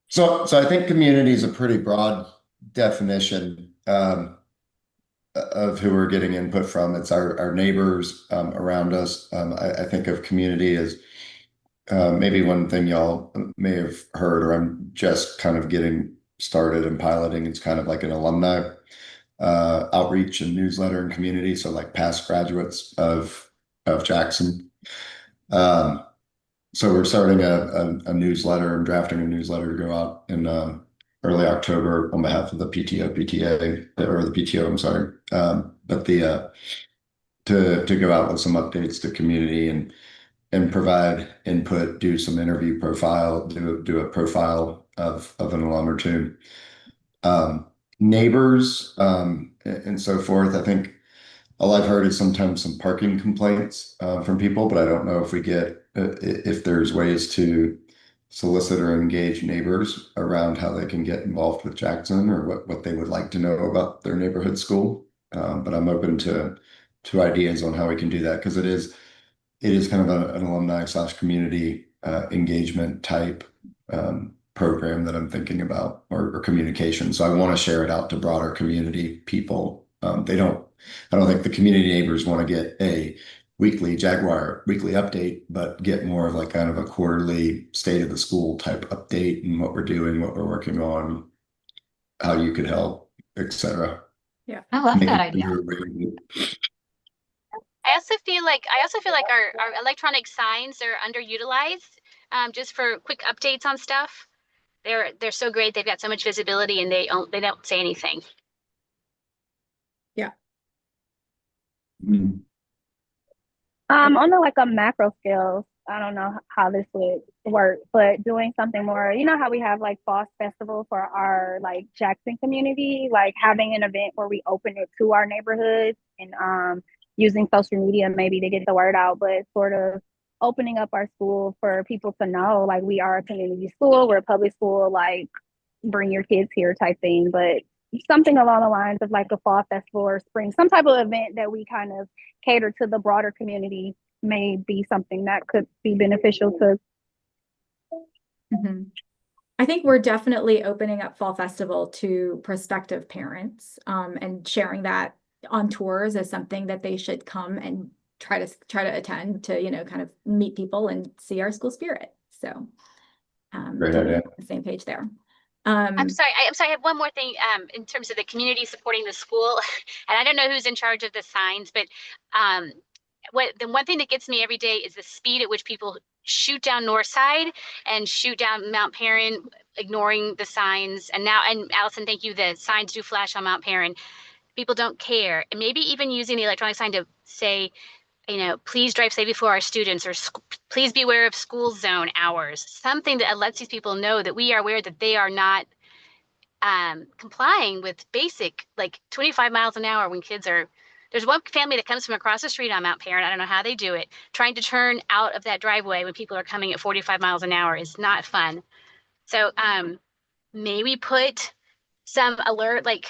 Speaker 5: So I think community is a pretty broad definition of who we're getting input from. It's our neighbors around us. I think of community as maybe one thing y'all may have heard, or I'm just kind of getting started and piloting. It's kind of like an alumni outreach and newsletter and community. So like past graduates of Jackson. So we're starting a newsletter and drafting a newsletter to go out in early October on behalf of the PTA, or the PTO, I'm sorry. But to go out with some updates to community and provide input, do some interview profile, do a profile of an alum or two. Neighbors and so forth. I think all I've heard is sometimes some parking complaints from people, but I don't know if we get if there's ways to solicit or engage neighbors around how they can get involved with Jackson, or what they would like to know about their neighborhood school. But I'm open to ideas on how we can do that, because it is kind of an alumni / community engagement type program that I'm thinking about, or communication. So I want to share it out to broader community people. I don't think the community neighbors want to get a weekly Jaguar weekly update, but get more of like kind of a quarterly state of the school type update and what we're doing, what we're working on, how you could help, etc.
Speaker 2: Yeah,
Speaker 4: I love
Speaker 5: Make
Speaker 4: that
Speaker 5: it
Speaker 4: idea.
Speaker 6: I also feel like our electronic signs are underutilized, just for quick updates on stuff. They're so great. They've got so much visibility, and they don't say anything.
Speaker 2: yeah.
Speaker 5: Mm.
Speaker 7: On like a macro scale, I don't know how this would work, but doing something more, you know how we have like Fall Festival for our like Jackson community, like having an event where we open it to our neighborhoods and using social media maybe to get the word out, but sort of opening up our school for people to know like we are a community school, we're a public school, like bring your kids here type thing, but something along the lines of like a fall festival or spring, some type of event that we kind of cater to the broader community may be something that could be beneficial to.
Speaker 2: Mhm. I think we're definitely opening up Fall Festival to prospective parents, and sharing that on tours as something that they should come and try to attend to, you know, kind of meet people and see our school spirit. So,
Speaker 5: Great
Speaker 2: totally
Speaker 5: idea.
Speaker 2: on the same page there.
Speaker 6: I'm sorry. I have one more thing. In terms of the community supporting the school, and I don't know who's in charge of the signs, but the one thing that gets me every day is the speed at which people shoot down Northside and shoot down Mount Perrin, ignoring the signs. And Allison, thank you. The signs do flash on Mount Perrin. People don't care, and maybe even using the electronic sign to say, you know, please drive safely for our students, or please be aware of school zone hours, something that lets these people know that we are aware that they are not complying with basic, like 25 miles an hour when kids are, there's one family that comes from across the street on Mount Perrin, I don't know how they do it, trying to turn out of that driveway when people are coming at 45 miles an hour is not fun. So maybe put some alert, like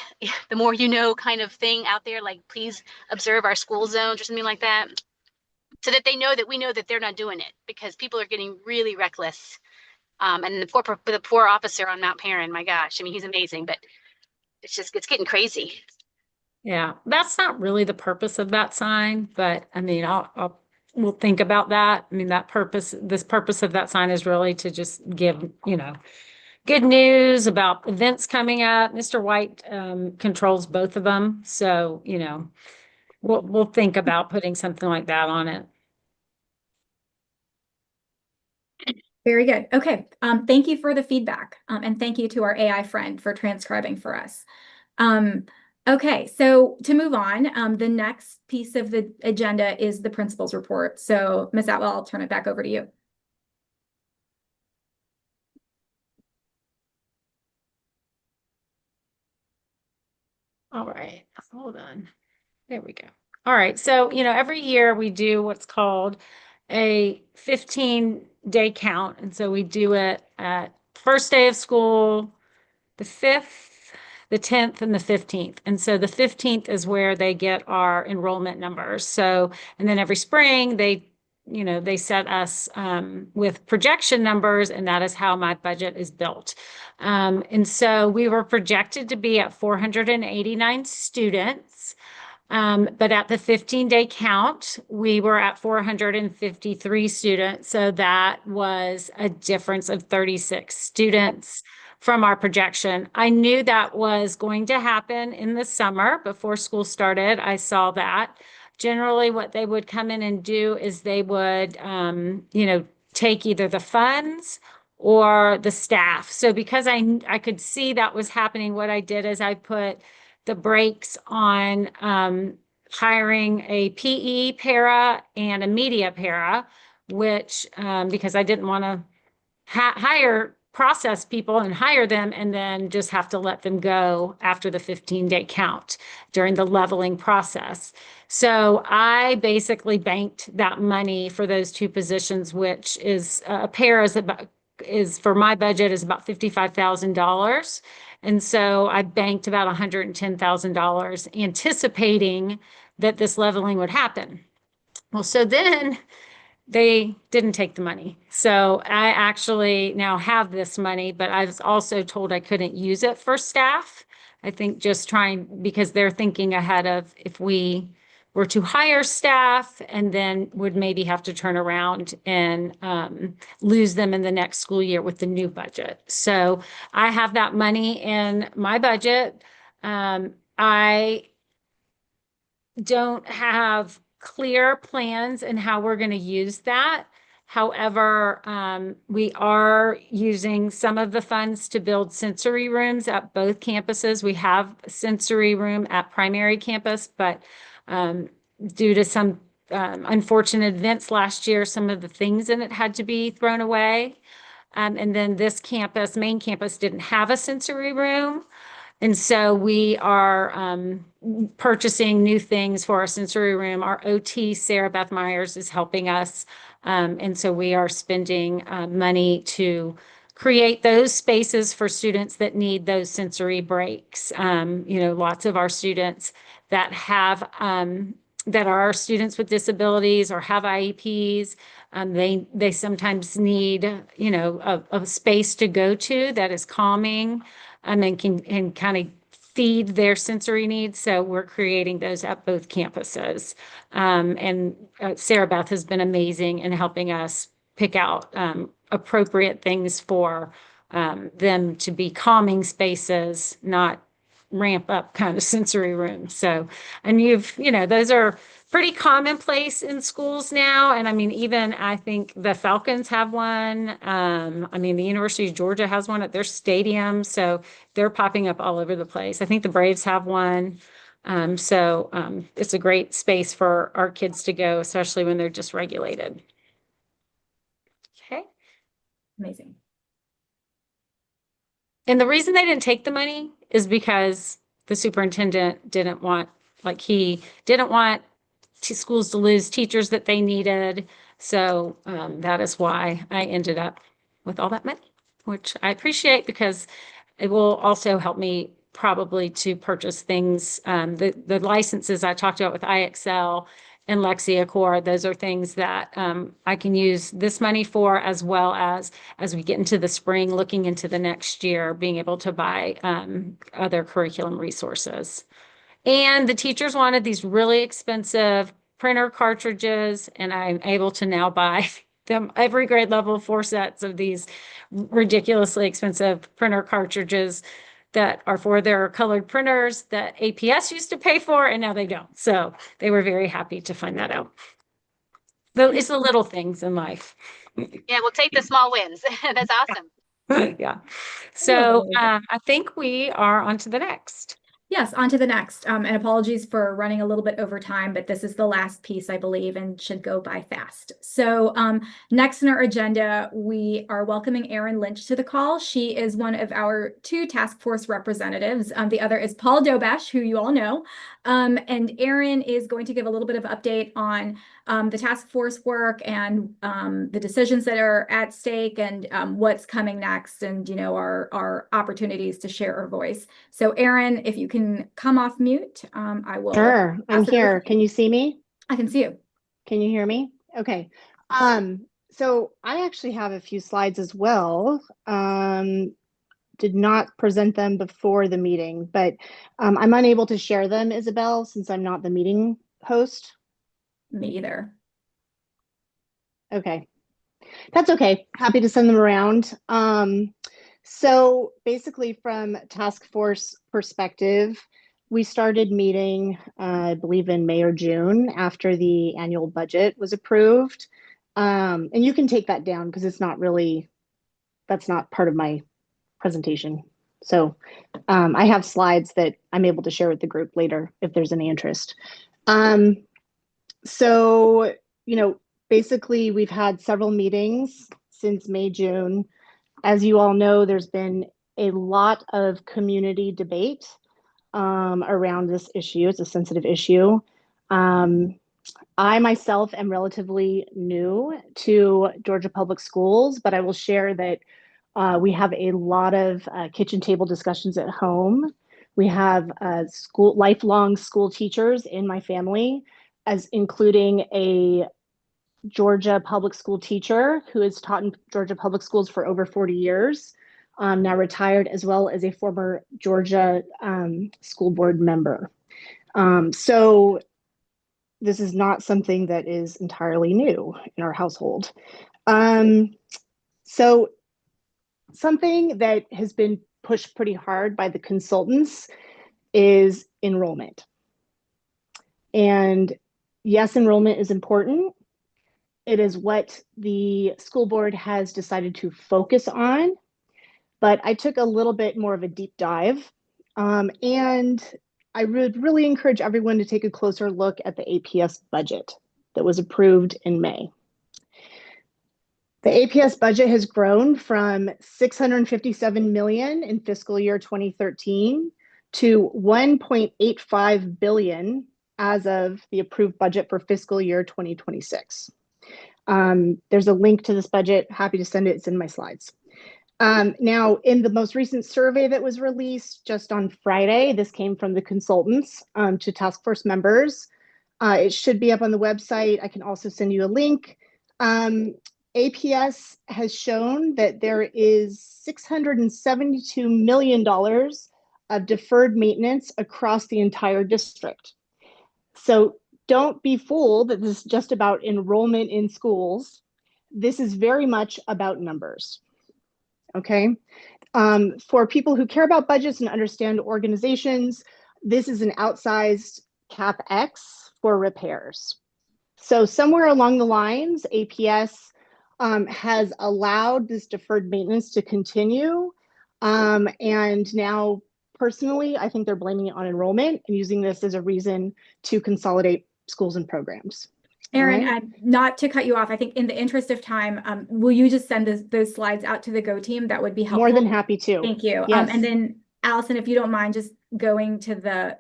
Speaker 6: the more you know kind of thing out there, like please observe our school zones or something like that, so that they know that we know that they're not doing it, because people are getting really reckless. And the poor officer on Mount Perrin, my gosh, I mean, he's amazing, but it's getting crazy.
Speaker 1: Yeah, that's not really the purpose of that sign, but I mean, we'll think about that. I mean, this purpose of that sign is really to just give, good news about events coming up. Mr. White controls both of them. So, we'll think about putting something like that on it.
Speaker 2: Very good. Okay. Thank you for the feedback. And thank you to our AI friend for transcribing for us. Okay, so to move on, the next piece of the agenda is the principal's report. So Ms. Atwell, I'll turn it back over to you.
Speaker 1: All right, hold on. There we go. All right, so, every year we do what's called a 15-day count. And so we do it at first day of school, the 5th, the 10th, and the 15th. And so the 15th is where they get our enrollment numbers. So, and then every spring they set us with projection numbers, and that is how my budget is built. And so we were projected to be at 489 students. But at the 15-day count, we were at 453 students. So that was a difference of 36 students from our projection. I knew that was going to happen in the summer before school started. I saw that. Generally, what they would come in and do is they would, take either the funds or the staff. So because I could see that was happening, what I did is I put the brakes on hiring a PE para and a media para, which because I didn't want to process people and hire them and then just have to let them go after the 15-day count during the leveling process. So I basically banked that money for those two positions, which is a para is for my budget is about $55,000. And so I banked about $110,000 anticipating that this leveling would happen. Well, so then they didn't take the money. So I actually now have this money, but I was also told I couldn't use it for staff. I think just because they're thinking ahead of if we were to hire staff and then would maybe have to turn around and lose them in the next school year with the new budget. So I have that money in my budget. I don't have clear plans and how we're going to use that. However, we are using some of the funds to build sensory rooms at both campuses. We have a sensory room at primary campus, but due to some unfortunate events last year, some of the things in it had to be thrown away. And then this campus, main campus, didn't have a sensory room. And so we are purchasing new things for our sensory room. Our OT, Sarah Beth Myers, is helping us. And so we are spending money to create those spaces for students that need those sensory breaks. Lots of our students that have that are students with disabilities or have IEPs, they sometimes need, a space to go to that is calming. And can kind of feed their sensory needs. So we're creating those at both campuses. And Sarah Beth has been amazing in helping us pick out appropriate things for them to be calming spaces, not ramp up kind of sensory rooms. So, and those are pretty commonplace in schools now. And I mean, even I think the Falcons have one. The University of Georgia has one at their stadium. So they're popping up all over the place. I think the Braves have one. So it's a great space for our kids to go, especially when they're dysregulated. Okay.
Speaker 2: Amazing.
Speaker 1: And the reason they didn't take the money is because the superintendent didn't want schools to lose teachers that they needed. So that is why I ended up with all that money, which I appreciate because it will also help me probably to purchase things. The licenses I talked about with IXL and LexiaCore. Those are things that I can use this money for, as well as we get into the spring, looking into the next year, being able to buy other curriculum resources. And the teachers wanted these really expensive printer cartridges, and I'm able to now buy them every grade level 4 sets of these ridiculously expensive printer cartridges that are for their colored printers that APS used to pay for, and now they don't. So they were very happy to find that out. Though it's the little things in life.
Speaker 6: Yeah, we'll take the small wins. That's awesome.
Speaker 1: Yeah. So I think we are on to the next.
Speaker 2: Yes, on to the next. And apologies for running a little bit over time, but this is the last piece, I believe, and should go by fast. So next on our agenda, we are welcoming Erin Lynch to the call. She is one of our 2 task force representatives. The other is Paul Dobash, who you all know. And Erin is going to give a little bit of update on the task force work and the decisions that are at stake and what's coming next, and our opportunities to share our voice. So Erin, if you can come off mute, I will.
Speaker 12: Sure, I'm here. Can you see me?
Speaker 2: I can see you.
Speaker 12: Can you hear me? Okay. So I actually have a few slides as well. Did not present them before the meeting, but I'm unable to share them, Isabel, since I'm not the meeting host.
Speaker 2: Me either.
Speaker 12: Okay, that's okay. Happy to send them around. So basically, from task force perspective, we started meeting, I believe, in May or June after the annual budget was approved. And you can take that down because it's not really, that's not part of my presentation. So I have slides that I'm able to share with the group later if there's any interest. So, basically we've had several meetings since May, June. As you all know, there's been a lot of community debate around this issue. It's a sensitive issue. I myself am relatively new to Georgia Public Schools, but I will share that we have a lot of kitchen table discussions at home. We have lifelong school teachers in my family, as including a Georgia public school teacher who has taught in Georgia public schools for over 40 years, now retired, as well as a former Georgia school board member. So this is not something that is entirely new in our household. So something that has been pushed pretty hard by the consultants is enrollment. And yes, enrollment is important. It is what the school board has decided to focus on, but I took a little bit more of a deep dive. And I would really encourage everyone to take a closer look at the APS budget that was approved in May. The APS budget has grown from $657 million in fiscal year 2013 to $1.85 billion as of the approved budget for fiscal year 2026. There's a link to this budget. Happy to send it. It's in my slides. Now, in the most recent survey that was released just on Friday, this came from the consultants to task force members. It should be up on the website. I can also send you a link. APS has shown that there is $672 million of deferred maintenance across the entire district. So don't be fooled that this is just about enrollment in schools. This is very much about numbers, okay? For people who care about budgets and understand organizations, this is an outsized CapEx for repairs. So somewhere along the lines, APS has allowed this deferred maintenance to continue. And now, personally, I think they're blaming it on enrollment and using this as a reason to consolidate schools and programs.
Speaker 2: Erin,
Speaker 12: Right.
Speaker 2: not to cut you off, I think in the interest of time, will you just send those slides out to the Go team? That would be helpful.
Speaker 12: More than happy to.
Speaker 2: Thank you.
Speaker 12: Yes.
Speaker 2: And then Allison, if you don't mind just going to the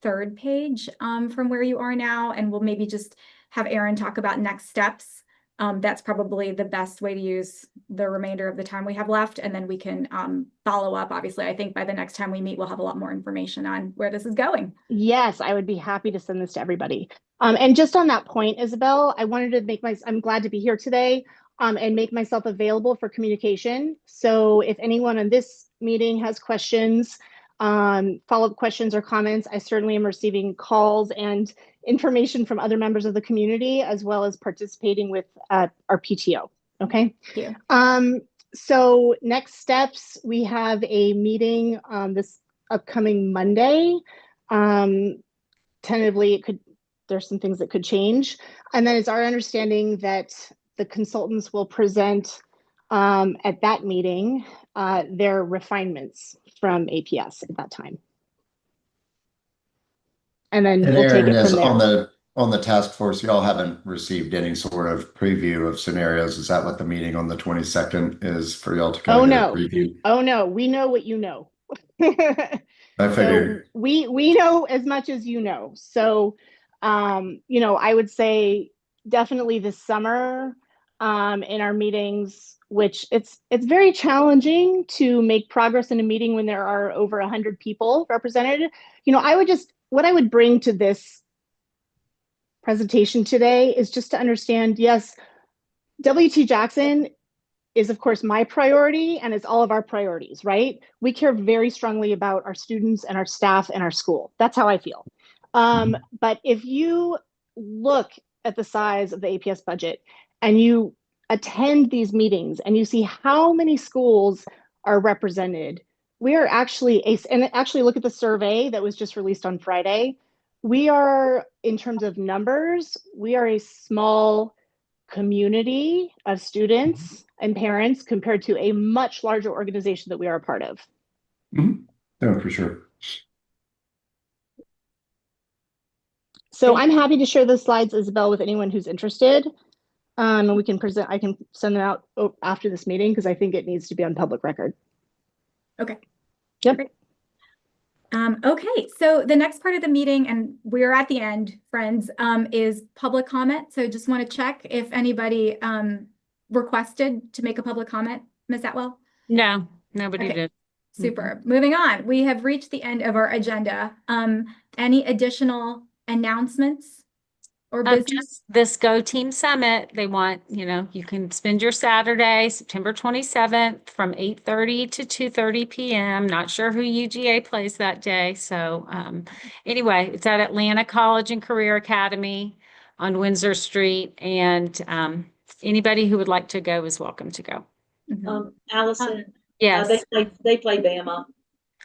Speaker 2: 3rd page from where you are now, and we'll maybe just have Erin talk about next steps. That's probably the best way to use the remainder of the time we have left. And then we can follow up. Obviously, I think by the next time we meet, we'll have a lot more information on where this is going.
Speaker 12: Yes, I would be happy to send this to everybody. And just on that point, Isabel, I wanted to make I'm glad to be here today and make myself available for communication. So if anyone on this meeting has questions, follow-up questions or comments, I certainly am receiving calls and information from other members of the community, as well as participating with our PTO. Okay.
Speaker 2: Thank you.
Speaker 12: So next steps, we have a meeting this upcoming Monday. Tentatively, there's some things that could change. And then it's our understanding that the consultants will present at that meeting their refinements from APS at that time. And then
Speaker 5: And
Speaker 12: we'll take
Speaker 5: Aaron,
Speaker 12: it
Speaker 5: is
Speaker 12: from there.
Speaker 5: on the task force, y'all haven't received any sort of preview of scenarios. Is that what the meeting on the 22nd is for y'all to kind of get a preview?
Speaker 12: Oh no, we know what you know.
Speaker 5: I figured.
Speaker 12: So we know as much as you know. So you know, I would say definitely this summer in our meetings, which it's very challenging to make progress in a meeting when there are over 100 people represented. You know, what I would bring to this presentation today is just to understand, yes, WT Jackson is of course my priority and it's all of our priorities, right? We care very strongly about our students and our staff and our school. That's how I feel. But if you look at the size of the APS budget and you attend these meetings and you see how many schools are represented, we are actually and actually look at the survey that was just released on Friday. We are, in terms of numbers, we are a small community of students and parents compared to a much larger organization that we are a part of.
Speaker 5: No, for sure.
Speaker 12: So I'm happy to share the slides, Isabel, with anyone who's interested. And we can I can send them out after this meeting because I think it needs to be on public record.
Speaker 2: Okay.
Speaker 12: Yep.
Speaker 2: Great. Okay, so the next part of the meeting, and we're at the end, friends, is public comment. So just want to check if anybody requested to make a public comment, Ms. Atwell?
Speaker 1: No, nobody did.
Speaker 2: Super. Moving on, we have reached the end of our agenda. Any additional announcements or business?
Speaker 1: Just this Go Team Summit, they want, you know, you can spend your Saturday, September 27th from 8:30 to 2:30 p.m. Not sure who UGA plays that day. So anyway, it's at Atlanta College and Career Academy on Windsor Street. And anybody who would like to go is welcome to go.
Speaker 8: Allison,
Speaker 1: Yes.
Speaker 8: they play Bama.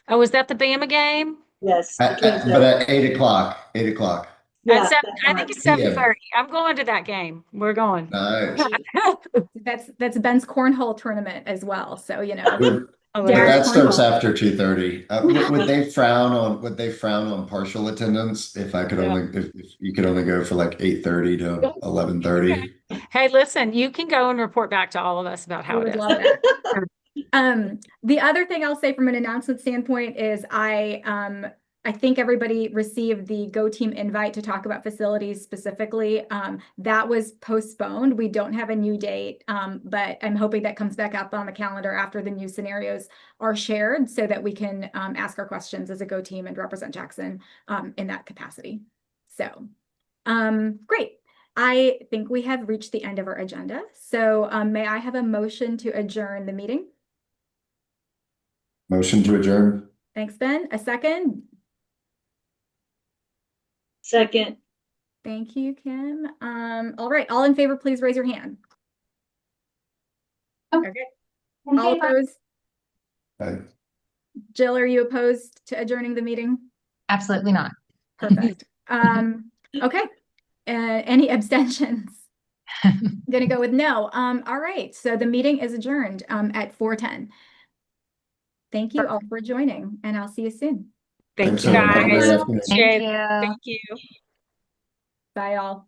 Speaker 1: Oh, is that the Bama game?
Speaker 8: Yes.
Speaker 5: But at 8 o'clock, 8 o'clock.
Speaker 8: Yeah,
Speaker 1: I think it's 7:30. I'm going to that game. We're going.
Speaker 5: Nice.
Speaker 2: That's Ben's cornhole tournament as well. So, you know.
Speaker 5: But that starts after 2:30. Would they frown on partial attendance if I could if you could only go for like 8:30 to 11:30?
Speaker 1: Hey, listen, you can go and report back to all of us about how it is.
Speaker 2: Love that. The other thing I'll say from an announcement standpoint is I think everybody received the Go Team invite to talk about facilities specifically. That was postponed. We don't have a new date, but I'm hoping that comes back up on the calendar after the new scenarios are shared so that we can ask our questions as a Go Team and represent Jackson in that capacity. So, great. I think we have reached the end of our agenda. So may I have a motion to adjourn the meeting?
Speaker 5: Motion to adjourn.
Speaker 2: Thanks, Ben. A second?
Speaker 8: Second.
Speaker 2: Thank you, Kim. All right, all in favor, please raise your hand. Okay. All opposed?
Speaker 5: Aye.
Speaker 2: Jill, are you opposed to adjourning the meeting?
Speaker 4: Absolutely not.
Speaker 2: Perfect. Okay. Any abstentions? I'm gonna go with no. All right, so the meeting is adjourned at 4:10. Thank you all for joining, and I'll see you soon.
Speaker 1: Thank
Speaker 5: Thanks,
Speaker 1: you,
Speaker 5: everyone. Have a great
Speaker 1: guys.
Speaker 5: afternoon.
Speaker 1: Thank you.
Speaker 2: Bye, all.